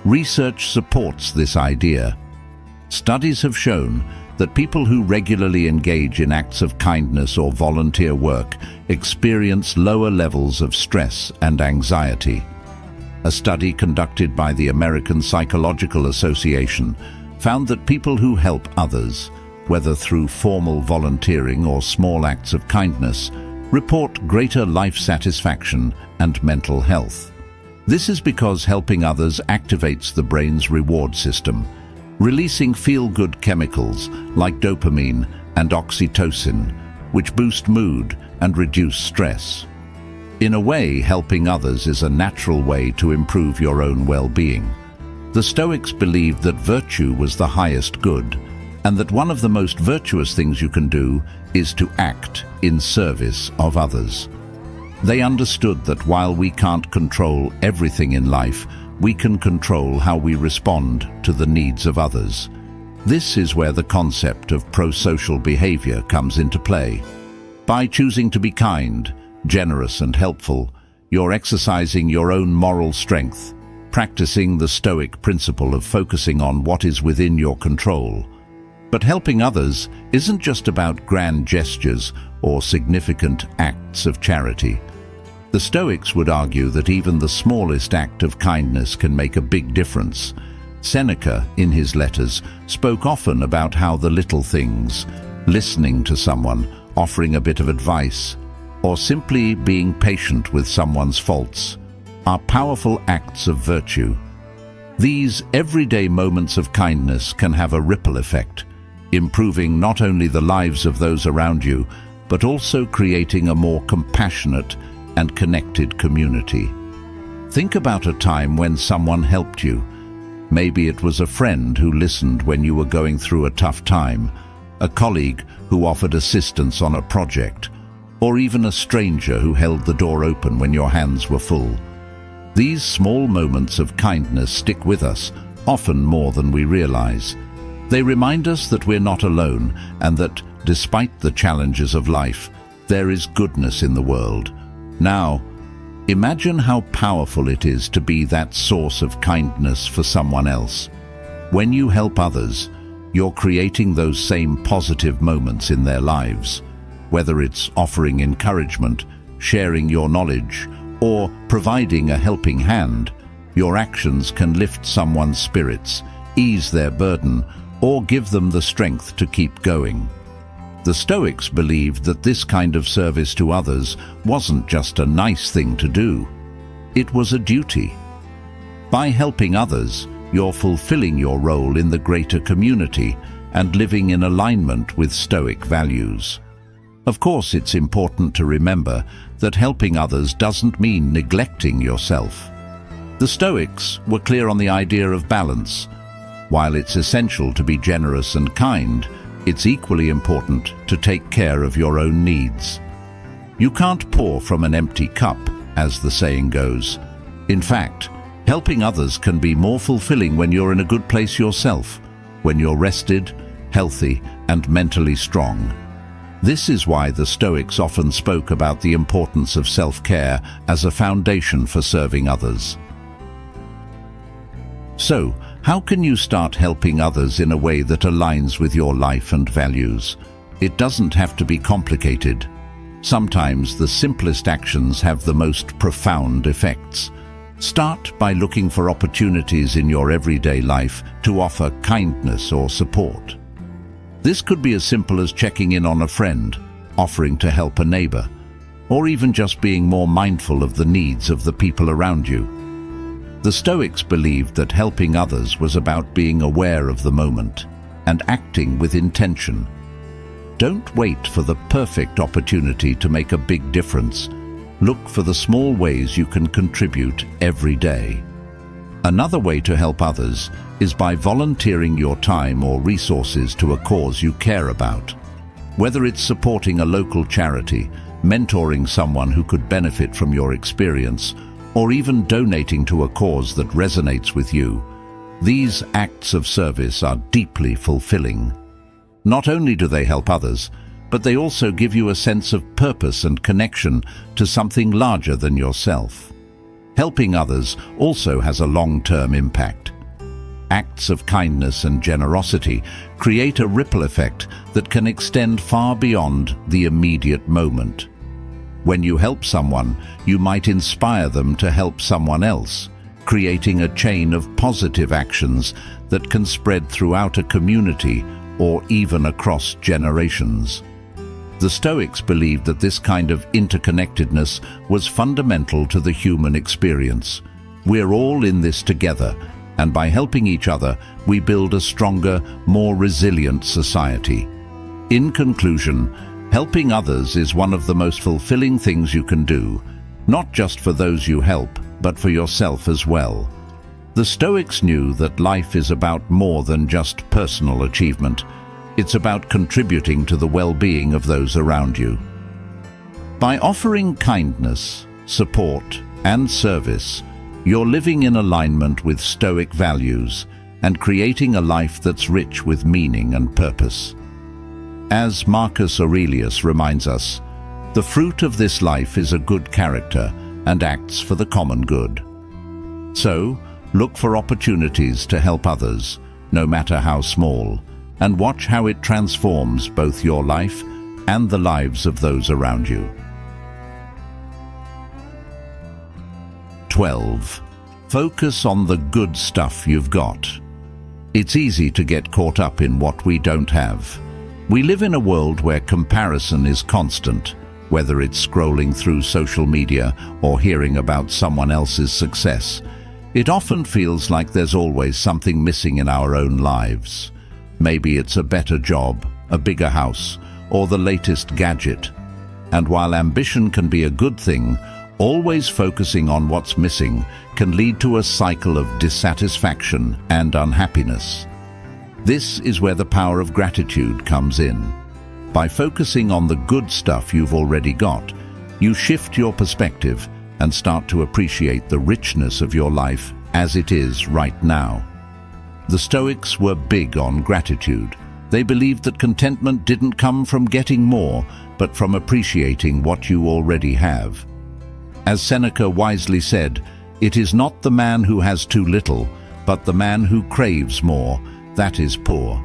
Research supports this idea. Studies have shown that people who regularly engage in acts of kindness or volunteer work experience lower levels of stress and anxiety. A study conducted by the American Psychological Association found that people who help others, whether through formal volunteering or small acts of kindness, report greater life satisfaction and mental health. This is because helping others activates the brain's reward system, releasing feel-good chemicals like dopamine and oxytocin, which boost mood and reduce stress. In a way, helping others is a natural way to improve your own well-being. The Stoics believed that virtue was the highest good, and that one of the most virtuous things you can do is to act in service of others. They understood that while we can't control everything in life, we can control how we respond to the needs of others. This is where the concept of pro-social behavior comes into play. By choosing to be kind, generous, and helpful, you're exercising your own moral strength, practicing the Stoic principle of focusing on what is within your control. But helping others isn't just about grand gestures or significant acts of charity. The Stoics would argue that even the smallest act of kindness can make a big difference. Seneca, in his letters, spoke often about how the little things, listening to someone, offering a bit of advice, or simply being patient with someone's faults, are powerful acts of virtue. These everyday moments of kindness can have a ripple effect, improving not only the lives of those around you, but also creating a more compassionate and connected community. Think about a time when someone helped you. Maybe it was a friend who listened when you were going through a tough time, a colleague who offered assistance on a project, or even a stranger who held the door open when your hands were full. These small moments of kindness stick with us, often more than we realize. They remind us that we're not alone and that, despite the challenges of life, there is goodness in the world. Now, imagine how powerful it is to be that source of kindness for someone else. When you help others, you're creating those same positive moments in their lives. Whether it's offering encouragement, sharing your knowledge, or providing a helping hand, your actions can lift someone's spirits, ease their burden, or give them the strength to keep going. The Stoics believed that this kind of service to others wasn't just a nice thing to do. It was a duty. By helping others, you're fulfilling your role in the greater community and living in alignment with Stoic values. Of course, it's important to remember that helping others doesn't mean neglecting yourself. The Stoics were clear on the idea of balance. While it's essential to be generous and kind, it's equally important to take care of your own needs. You can't pour from an empty cup, as the saying goes. In fact, helping others can be more fulfilling when you're in a good place yourself, when you're rested, healthy, and mentally strong. This is why the Stoics often spoke about the importance of self-care as a foundation for serving others. So, how can you start helping others in a way that aligns with your life and values? It doesn't have to be complicated. Sometimes the simplest actions have the most profound effects. Start by looking for opportunities in your everyday life to offer kindness or support. This could be as simple as checking in on a friend, offering to help a neighbor, or even just being more mindful of the needs of the people around you. The Stoics believed that helping others was about being aware of the moment and acting with intention. Don't wait for the perfect opportunity to make a big difference. Look for the small ways you can contribute every day. Another way to help others is by volunteering your time or resources to a cause you care about. Whether it's supporting a local charity, mentoring someone who could benefit from your experience, or even donating to a cause that resonates with you, these acts of service are deeply fulfilling. Not only do they help others, but they also give you a sense of purpose and connection to something larger than yourself. Helping others also has a long-term impact. Acts of kindness and generosity create a ripple effect that can extend far beyond the immediate moment. When you help someone, you might inspire them to help someone else, creating a chain of positive actions that can spread throughout a community or even across generations. The Stoics believed that this kind of interconnectedness was fundamental to the human experience. We're all in this together, and by helping each other, we build a stronger, more resilient society. In conclusion, helping others is one of the most fulfilling things you can do, not just for those you help, but for yourself as well. The Stoics knew that life is about more than just personal achievement. It's about contributing to the well-being of those around you. By offering kindness, support, and service, you're living in alignment with Stoic values and creating a life that's rich with meaning and purpose. As Marcus Aurelius reminds us, the fruit of this life is a good character and acts for the common good. So, look for opportunities to help others, no matter how small, and watch how it transforms both your life and the lives of those around you. 12. Focus on the good stuff you've got. It's easy to get caught up in what we don't have. We live in a world where comparison is constant, whether it's scrolling through social media or hearing about someone else's success. It often feels like there's always something missing in our own lives. Maybe it's a better job, a bigger house, or the latest gadget. And while ambition can be a good thing, always focusing on what's missing can lead to a cycle of dissatisfaction and unhappiness. This is where the power of gratitude comes in. By focusing on the good stuff you've already got, you shift your perspective and start to appreciate the richness of your life as it is right now. The Stoics were big on gratitude. They believed that contentment didn't come from getting more, but from appreciating what you already have. As Seneca wisely said, "It is not the man who has too little, but the man who craves more, that is poor."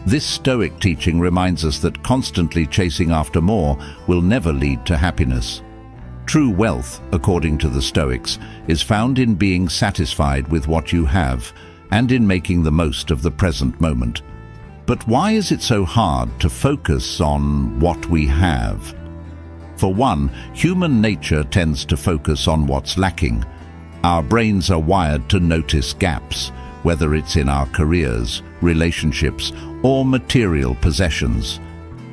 This Stoic teaching reminds us that constantly chasing after more will never lead to happiness. True wealth, according to the Stoics, is found in being satisfied with what you have and in making the most of the present moment. But why is it so hard to focus on what we have? For one, human nature tends to focus on what's lacking. Our brains are wired to notice gaps, whether it's in our careers, relationships, or material possessions.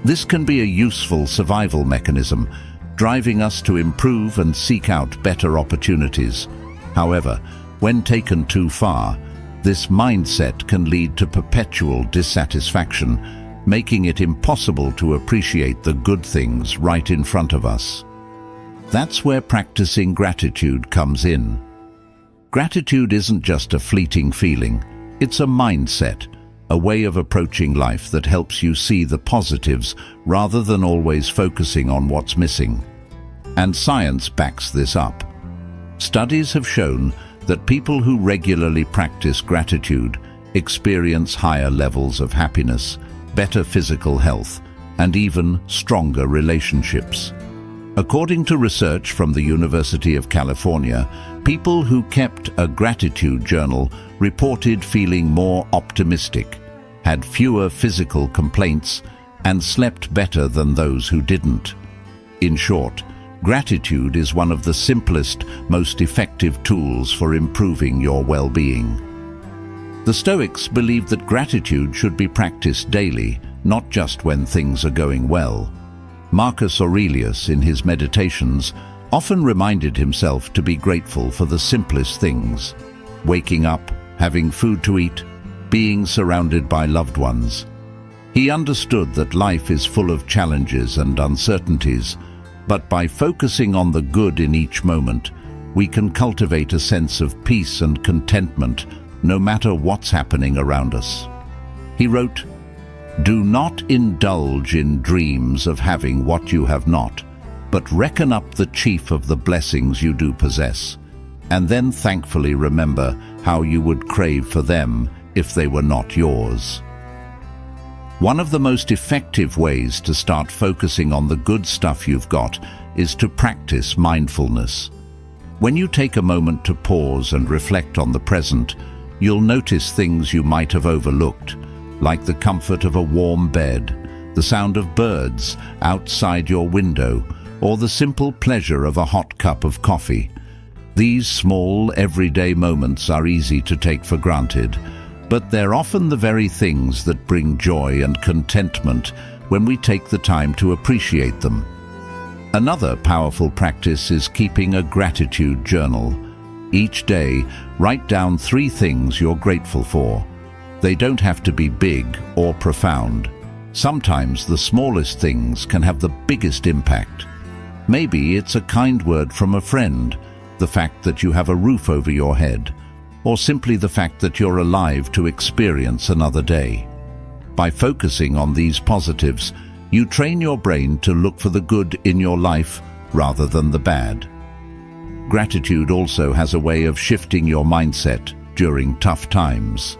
This can be a useful survival mechanism, driving us to improve and seek out better opportunities. However, when taken too far, this mindset can lead to perpetual dissatisfaction, making it impossible to appreciate the good things right in front of us. That's where practicing gratitude comes in. Gratitude isn't just a fleeting feeling, it's a mindset, a way of approaching life that helps you see the positives rather than always focusing on what's missing. And science backs this up. Studies have shown that people who regularly practice gratitude experience higher levels of happiness, better physical health, and even stronger relationships. According to research from the University of California, people who kept a gratitude journal reported feeling more optimistic, had fewer physical complaints, and slept better than those who didn't. In short, gratitude is one of the simplest, most effective tools for improving your well-being. The Stoics believed that gratitude should be practiced daily, not just when things are going well. Marcus Aurelius, in his meditations, often reminded himself to be grateful for the simplest things: waking up, having food to eat, being surrounded by loved ones. He understood that life is full of challenges and uncertainties, but by focusing on the good in each moment, we can cultivate a sense of peace and contentment no matter what's happening around us. He wrote, "Do not indulge in dreams of having what you have not, but reckon up the chief of the blessings you do possess, and then thankfully remember how you would crave for them if they were not yours." One of the most effective ways to start focusing on the good stuff you've got is to practice mindfulness. When you take a moment to pause and reflect on the present, you'll notice things you might have overlooked, like the comfort of a warm bed, the sound of birds outside your window, or the simple pleasure of a hot cup of coffee. These small, everyday moments are easy to take for granted, but they're often the very things that bring joy and contentment when we take the time to appreciate them. Another powerful practice is keeping a gratitude journal. Each day, write down 3 things you're grateful for. They don't have to be big or profound. Sometimes the smallest things can have the biggest impact. Maybe it's a kind word from a friend, the fact that you have a roof over your head, or simply the fact that you're alive to experience another day. By focusing on these positives, you train your brain to look for the good in your life rather than the bad. Gratitude also has a way of shifting your mindset during tough times.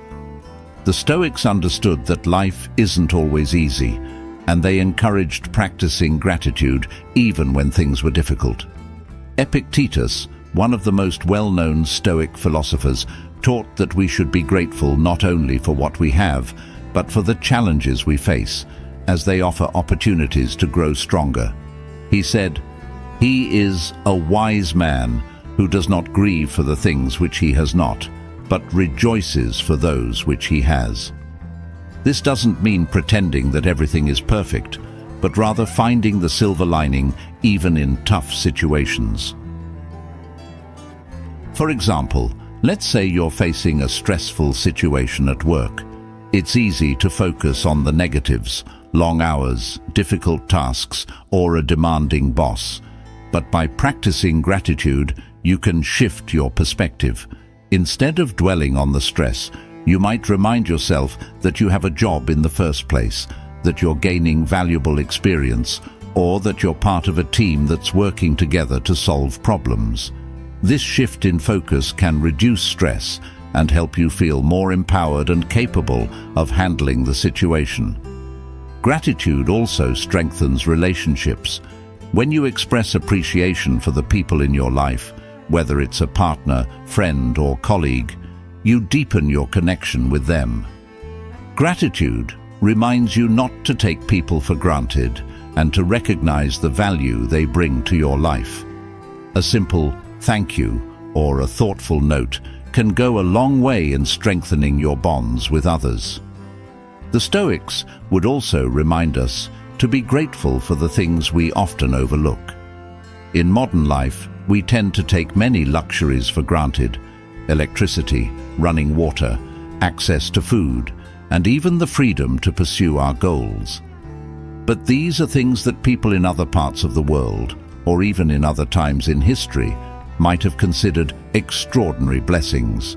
The Stoics understood that life isn't always easy, and they encouraged practicing gratitude even when things were difficult. Epictetus, one of the most well-known Stoic philosophers, taught that we should be grateful not only for what we have, but for the challenges we face, as they offer opportunities to grow stronger. He said, "He is a wise man who does not grieve for the things which he has not, but rejoices for those which he has." This doesn't mean pretending that everything is perfect, but rather finding the silver lining even in tough situations. For example, let's say you're facing a stressful situation at work. It's easy to focus on the negatives, long hours, difficult tasks, or a demanding boss. But by practicing gratitude, you can shift your perspective. Instead of dwelling on the stress, you might remind yourself that you have a job in the first place, that you're gaining valuable experience, or that you're part of a team that's working together to solve problems. This shift in focus can reduce stress and help you feel more empowered and capable of handling the situation. Gratitude also strengthens relationships. When you express appreciation for the people in your life, whether it's a partner, friend, or colleague, you deepen your connection with them. Gratitude reminds you not to take people for granted and to recognize the value they bring to your life. A simple thank you or a thoughtful note can go a long way in strengthening your bonds with others. The Stoics would also remind us to be grateful for the things we often overlook. In modern life, we tend to take many luxuries for granted: electricity, running water, access to food, and even the freedom to pursue our goals. But these are things that people in other parts of the world, or even in other times in history, might have considered extraordinary blessings.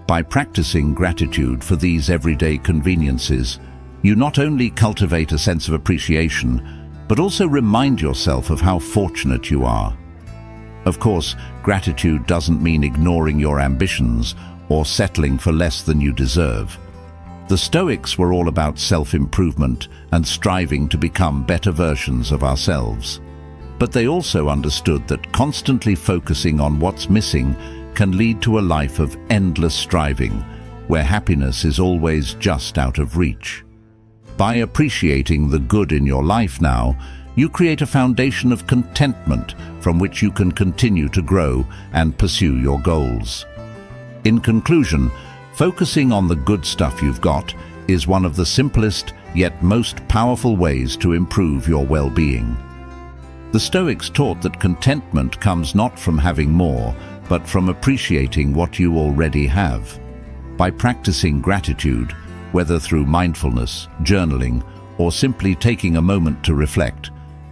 By practicing gratitude for these everyday conveniences, you not only cultivate a sense of appreciation, but also remind yourself of how fortunate you are. Of course, gratitude doesn't mean ignoring your ambitions or settling for less than you deserve. The Stoics were all about self-improvement and striving to become better versions of ourselves. But they also understood that constantly focusing on what's missing can lead to a life of endless striving, where happiness is always just out of reach. By appreciating the good in your life now, you create a foundation of contentment from which you can continue to grow and pursue your goals. In conclusion, focusing on the good stuff you've got is one of the simplest yet most powerful ways to improve your well-being. The Stoics taught that contentment comes not from having more, but from appreciating what you already have. By practicing gratitude, whether through mindfulness, journaling, or simply taking a moment to reflect,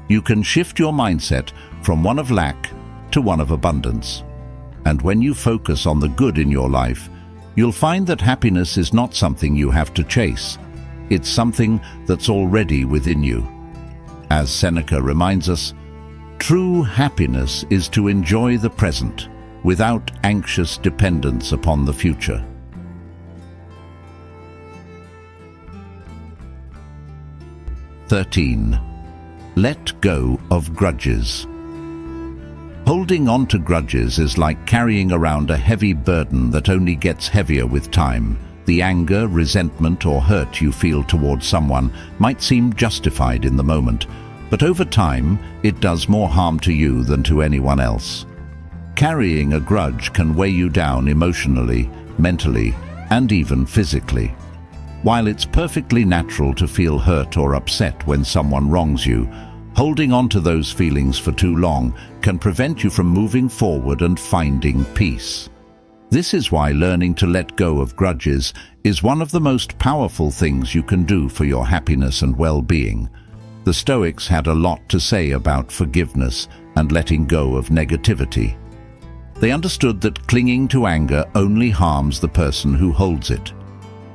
you can shift your mindset from one of lack to one of abundance. And when you focus on the good in your life, you'll find that happiness is not something you have to chase. It's something that's already within you. As Seneca reminds us, true happiness is to enjoy the present without anxious dependence upon the future. (13) Let go of grudges. Holding on to grudges is like carrying around a heavy burden that only gets heavier with time. The anger, resentment, or hurt you feel towards someone might seem justified in the moment, but over time, it does more harm to you than to anyone else. Carrying a grudge can weigh you down emotionally, mentally, and even physically. While it's perfectly natural to feel hurt or upset when someone wrongs you, holding on to those feelings for too long can prevent you from moving forward and finding peace. This is why learning to let go of grudges is one of the most powerful things you can do for your happiness and well-being. The Stoics had a lot to say about forgiveness and letting go of negativity. They understood that clinging to anger only harms the person who holds it.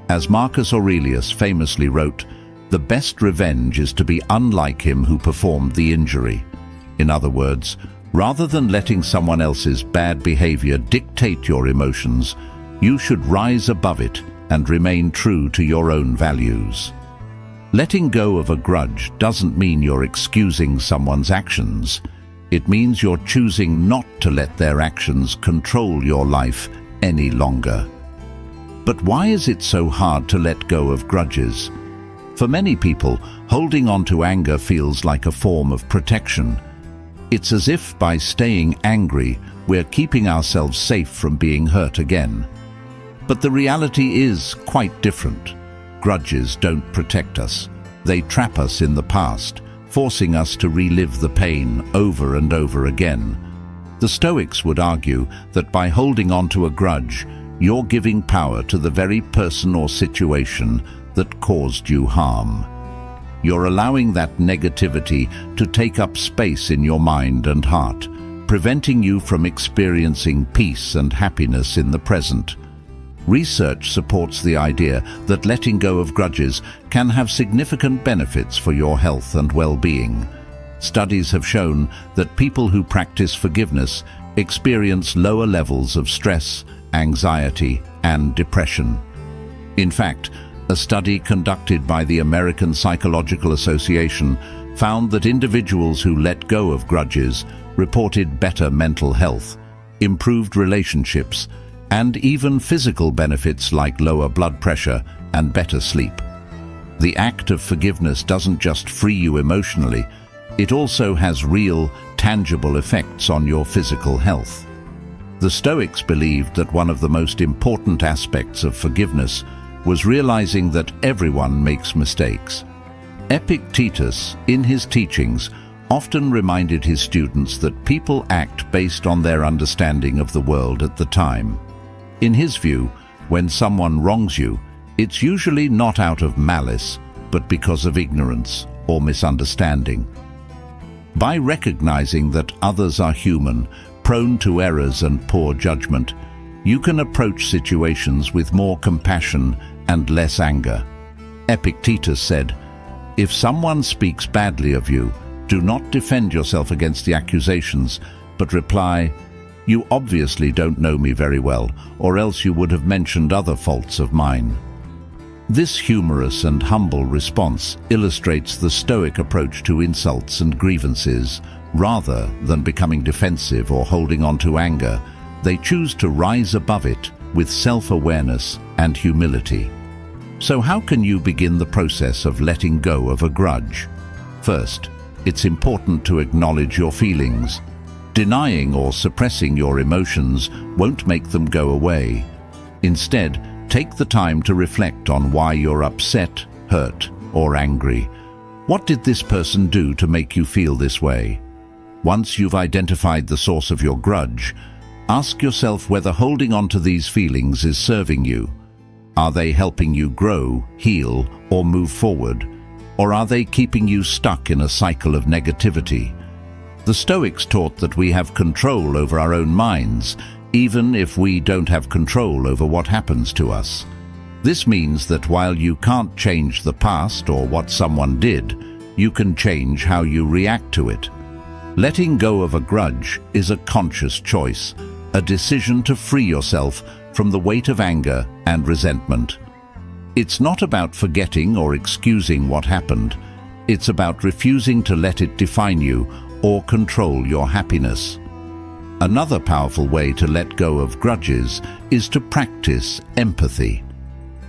As Marcus Aurelius famously wrote, "The best revenge is to be unlike him who performed the injury." In other words, rather than letting someone else's bad behavior dictate your emotions, you should rise above it and remain true to your own values. Letting go of a grudge doesn't mean you're excusing someone's actions. It means you're choosing not to let their actions control your life any longer. But why is it so hard to let go of grudges? For many people, holding on to anger feels like a form of protection. It's as if by staying angry, we're keeping ourselves safe from being hurt again. But the reality is quite different. grudges don't protect us. They trap us in the past, forcing us to relive the pain over and over again. The Stoics would argue that by holding on to a grudge, you're giving power to the very person or situation that caused you harm. You're allowing that negativity to take up space in your mind and heart, preventing you from experiencing peace and happiness in the present. Research supports the idea that letting go of grudges can have significant benefits for your health and well-being. Studies have shown that people who practice forgiveness experience lower levels of stress, anxiety, and depression. In fact, a study conducted by the American Psychological Association found that individuals who let go of grudges reported better mental health, improved relationships, and even physical benefits like lower blood pressure and better sleep. The act of forgiveness doesn't just free you emotionally, it also has real, tangible effects on your physical health. The Stoics believed that one of the most important aspects of forgiveness was realizing that everyone makes mistakes. Epictetus, in his teachings, often reminded his students that people act based on their understanding of the world at the time. In his view, when someone wrongs you, it's usually not out of malice, but because of ignorance or misunderstanding. By recognizing that others are human, prone to errors and poor judgment, you can approach situations with more compassion and less anger. Epictetus said, "If someone speaks badly of you, do not defend yourself against the accusations, but reply, 'You obviously don't know me very well, or else you would have mentioned other faults of mine.'" This humorous and humble response illustrates the Stoic approach to insults and grievances. Rather than becoming defensive or holding on to anger, they choose to rise above it with self-awareness and humility. So how can you begin the process of letting go of a grudge? First, it's important to acknowledge your feelings. Denying or suppressing your emotions won't make them go away. Instead, take the time to reflect on why you're upset, hurt, or angry. What did this person do to make you feel this way? Once you've identified the source of your grudge, ask yourself whether holding on to these feelings is serving you. Are they helping you grow, heal, or move forward? Or are they keeping you stuck in a cycle of negativity? The Stoics taught that we have control over our own minds, even if we don't have control over what happens to us. This means that while you can't change the past or what someone did, you can change how you react to it. Letting go of a grudge is a conscious choice, a decision to free yourself from the weight of anger and resentment. It's not about forgetting or excusing what happened. It's about refusing to let it define you or control your happiness. Another powerful way to let go of grudges is to practice empathy.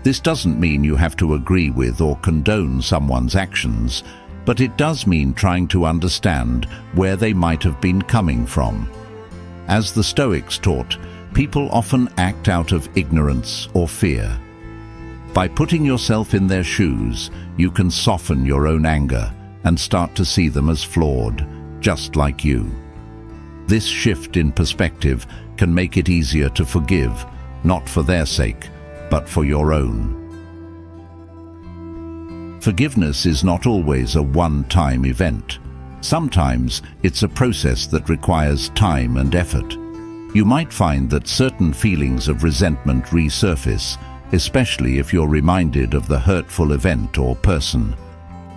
This doesn't mean you have to agree with or condone someone's actions, but it does mean trying to understand where they might have been coming from. As the Stoics taught, people often act out of ignorance or fear. By putting yourself in their shoes, you can soften your own anger and start to see them as flawed, just like you. This shift in perspective can make it easier to forgive, not for their sake, but for your own. Forgiveness is not always a one-time event. Sometimes it's a process that requires time and effort. You might find that certain feelings of resentment resurface, especially if you're reminded of the hurtful event or person.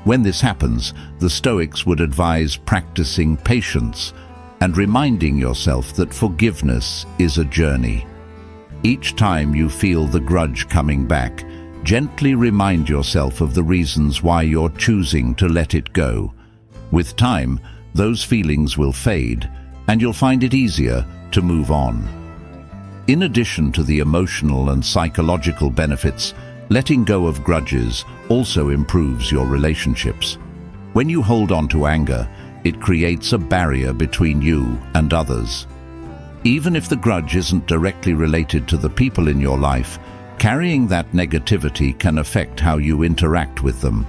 When this happens, the Stoics would advise practicing patience and reminding yourself that forgiveness is a journey. Each time you feel the grudge coming back, gently remind yourself of the reasons why you're choosing to let it go. With time, those feelings will fade, and you'll find it easier to move on. In addition to the emotional and psychological benefits, letting go of grudges also improves your relationships. When you hold on to anger, it creates a barrier between you and others. Even if the grudge isn't directly related to the people in your life, Carrying that negativity can affect how you interact with them.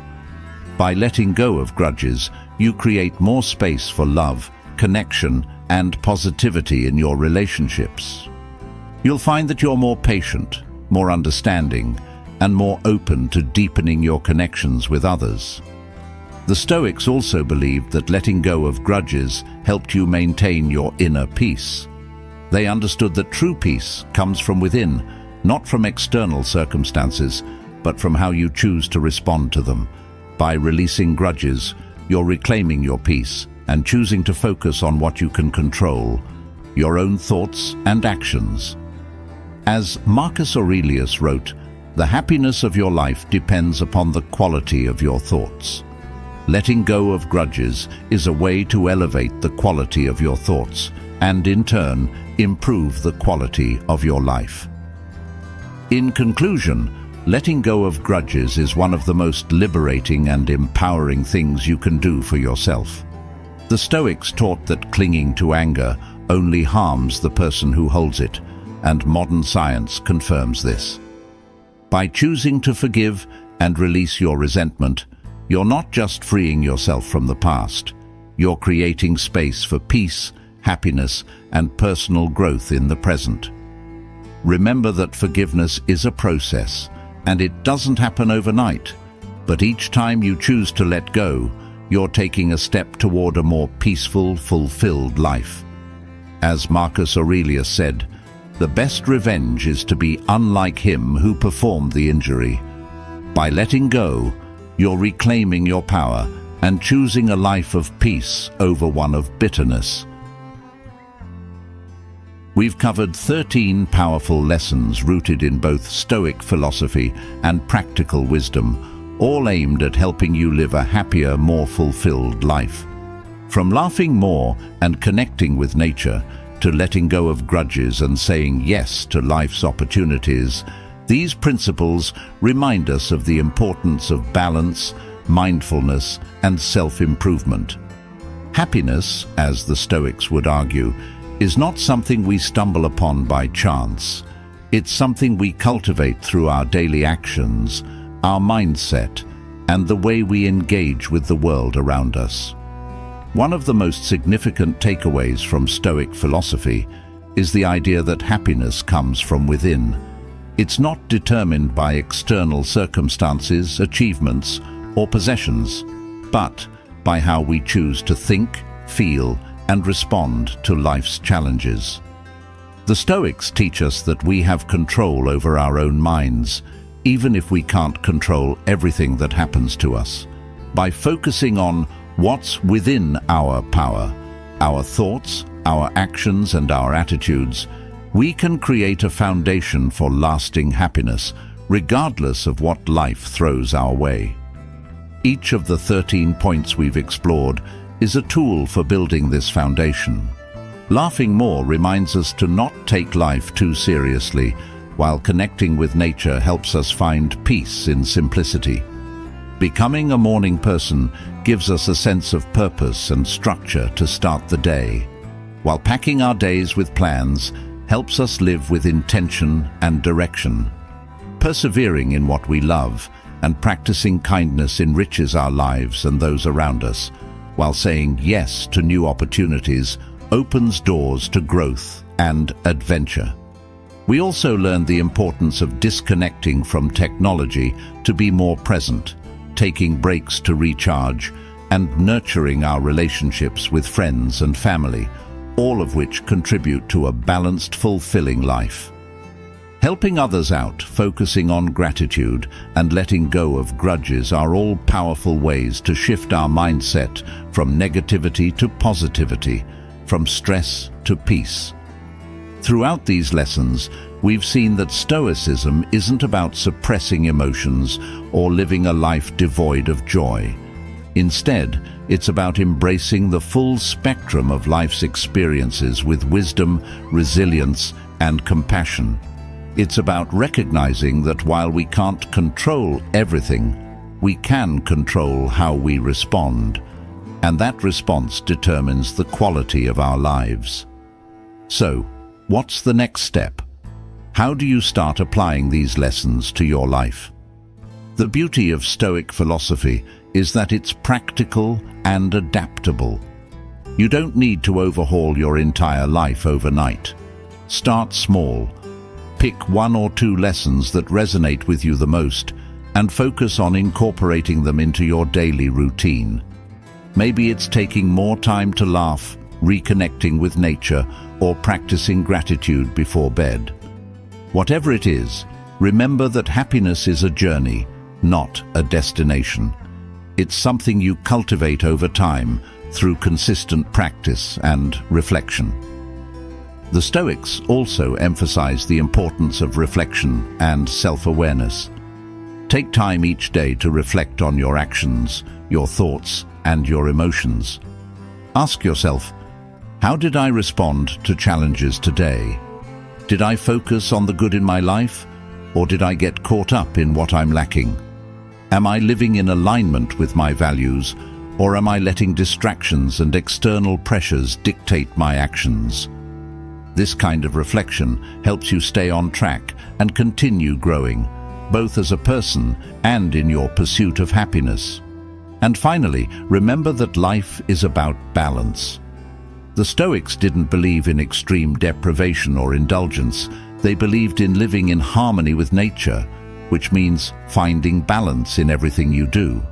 By letting go of grudges, you create more space for love, connection, and positivity in your relationships. You'll find that you're more patient, more understanding, and more open to deepening your connections with others. The Stoics also believed that letting go of grudges helped you maintain your inner peace. They understood that true peace comes from within, not from external circumstances, but from how you choose to respond to them. By releasing grudges, you're reclaiming your peace and choosing to focus on what you can control, your own thoughts and actions. As Marcus Aurelius wrote, "The happiness of your life depends upon the quality of your thoughts." Letting go of grudges is a way to elevate the quality of your thoughts and, in turn, improve the quality of your life. In conclusion, letting go of grudges is one of the most liberating and empowering things you can do for yourself. The Stoics taught that clinging to anger only harms the person who holds it, and modern science confirms this. By choosing to forgive and release your resentment, you're not just freeing yourself from the past, you're creating space for peace, happiness, and personal growth in the present. Remember that forgiveness is a process, and it doesn't happen overnight. But each time you choose to let go, you're taking a step toward a more peaceful, fulfilled life. As Marcus Aurelius said, "The best revenge is to be unlike him who performed the injury." By letting go, you're reclaiming your power and choosing a life of peace over one of bitterness. We've covered 13 powerful lessons rooted in both Stoic philosophy and practical wisdom, all aimed at helping you live a happier, more fulfilled life. From laughing more and connecting with nature, to letting go of grudges and saying yes to life's opportunities, these principles remind us of the importance of balance, mindfulness, and self-improvement. Happiness, as the Stoics would argue, is not something we stumble upon by chance. It's something we cultivate through our daily actions, our mindset, and the way we engage with the world around us. One of the most significant takeaways from Stoic philosophy is the idea that happiness comes from within. It's not determined by external circumstances, achievements, or possessions, but by how we choose to think, feel, and respond to life's challenges. The Stoics teach us that we have control over our own minds, even if we can't control everything that happens to us. By focusing on what's within our power, our thoughts, our actions, and our attitudes, we can create a foundation for lasting happiness, regardless of what life throws our way. Each of the 13 points we've explored is a tool for building this foundation. Laughing more reminds us to not take life too seriously, while connecting with nature helps us find peace in simplicity. Becoming a morning person gives us a sense of purpose and structure to start the day, while packing our days with plans helps us live with intention and direction. Persevering in what we love and practicing kindness enriches our lives and those around us, while saying yes to new opportunities opens doors to growth and adventure. We also learned the importance of disconnecting from technology to be more present, taking breaks to recharge, and nurturing our relationships with friends and family, all of which contribute to a balanced, fulfilling life. Helping others out, focusing on gratitude, and letting go of grudges are all powerful ways to shift our mindset from negativity to positivity, from stress to peace. Throughout these lessons, we've seen that Stoicism isn't about suppressing emotions or living a life devoid of joy. Instead, it's about embracing the full spectrum of life's experiences with wisdom, resilience, and compassion. It's about recognizing that while we can't control everything, we can control how we respond, and that response determines the quality of our lives. So, what's the next step? How do you start applying these lessons to your life? The beauty of Stoic philosophy is that it's practical and adaptable. You don't need to overhaul your entire life overnight. Start small. Pick 1 or 2 lessons that resonate with you the most and focus on incorporating them into your daily routine. Maybe it's taking more time to laugh, reconnecting with nature, or practicing gratitude before bed. Whatever it is, remember that happiness is a journey, not a destination. It's something you cultivate over time through consistent practice and reflection. The Stoics also emphasize the importance of reflection and self-awareness. Take time each day to reflect on your actions, your thoughts, and your emotions. Ask yourself, how did I respond to challenges today? Did I focus on the good in my life, or did I get caught up in what I'm lacking? Am I living in alignment with my values, or am I letting distractions and external pressures dictate my actions? This kind of reflection helps you stay on track and continue growing, both as a person and in your pursuit of happiness. And finally, remember that life is about balance. The Stoics didn't believe in extreme deprivation or indulgence. They believed in living in harmony with nature, which means finding balance in everything you do.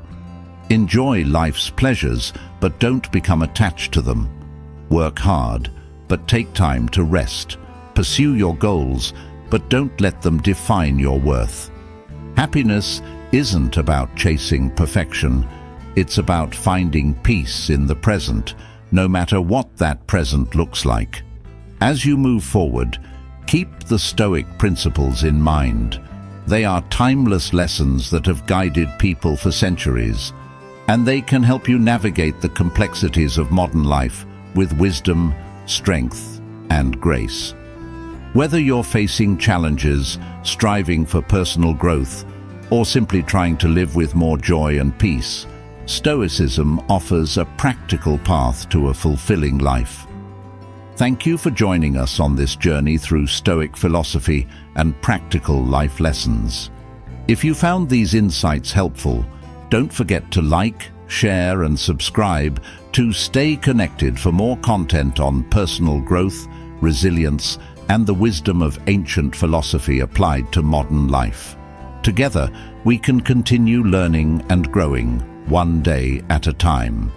Enjoy life's pleasures, but don't become attached to them. Work hard, but take time to rest. Pursue your goals, but don't let them define your worth. Happiness isn't about chasing perfection. It's about finding peace in the present, no matter what that present looks like. As you move forward, keep the Stoic principles in mind. They are timeless lessons that have guided people for centuries, and they can help you navigate the complexities of modern life with wisdom, strength, and grace. Whether you're facing challenges, striving for personal growth, or simply trying to live with more joy and peace, Stoicism offers a practical path to a fulfilling life. Thank you for joining us on this journey through Stoic philosophy and practical life lessons. If you found these insights helpful, don't forget to like, share, and subscribe to stay connected for more content on personal growth, resilience, and the wisdom of ancient philosophy applied to modern life. Together, we can continue learning and growing, one day at a time.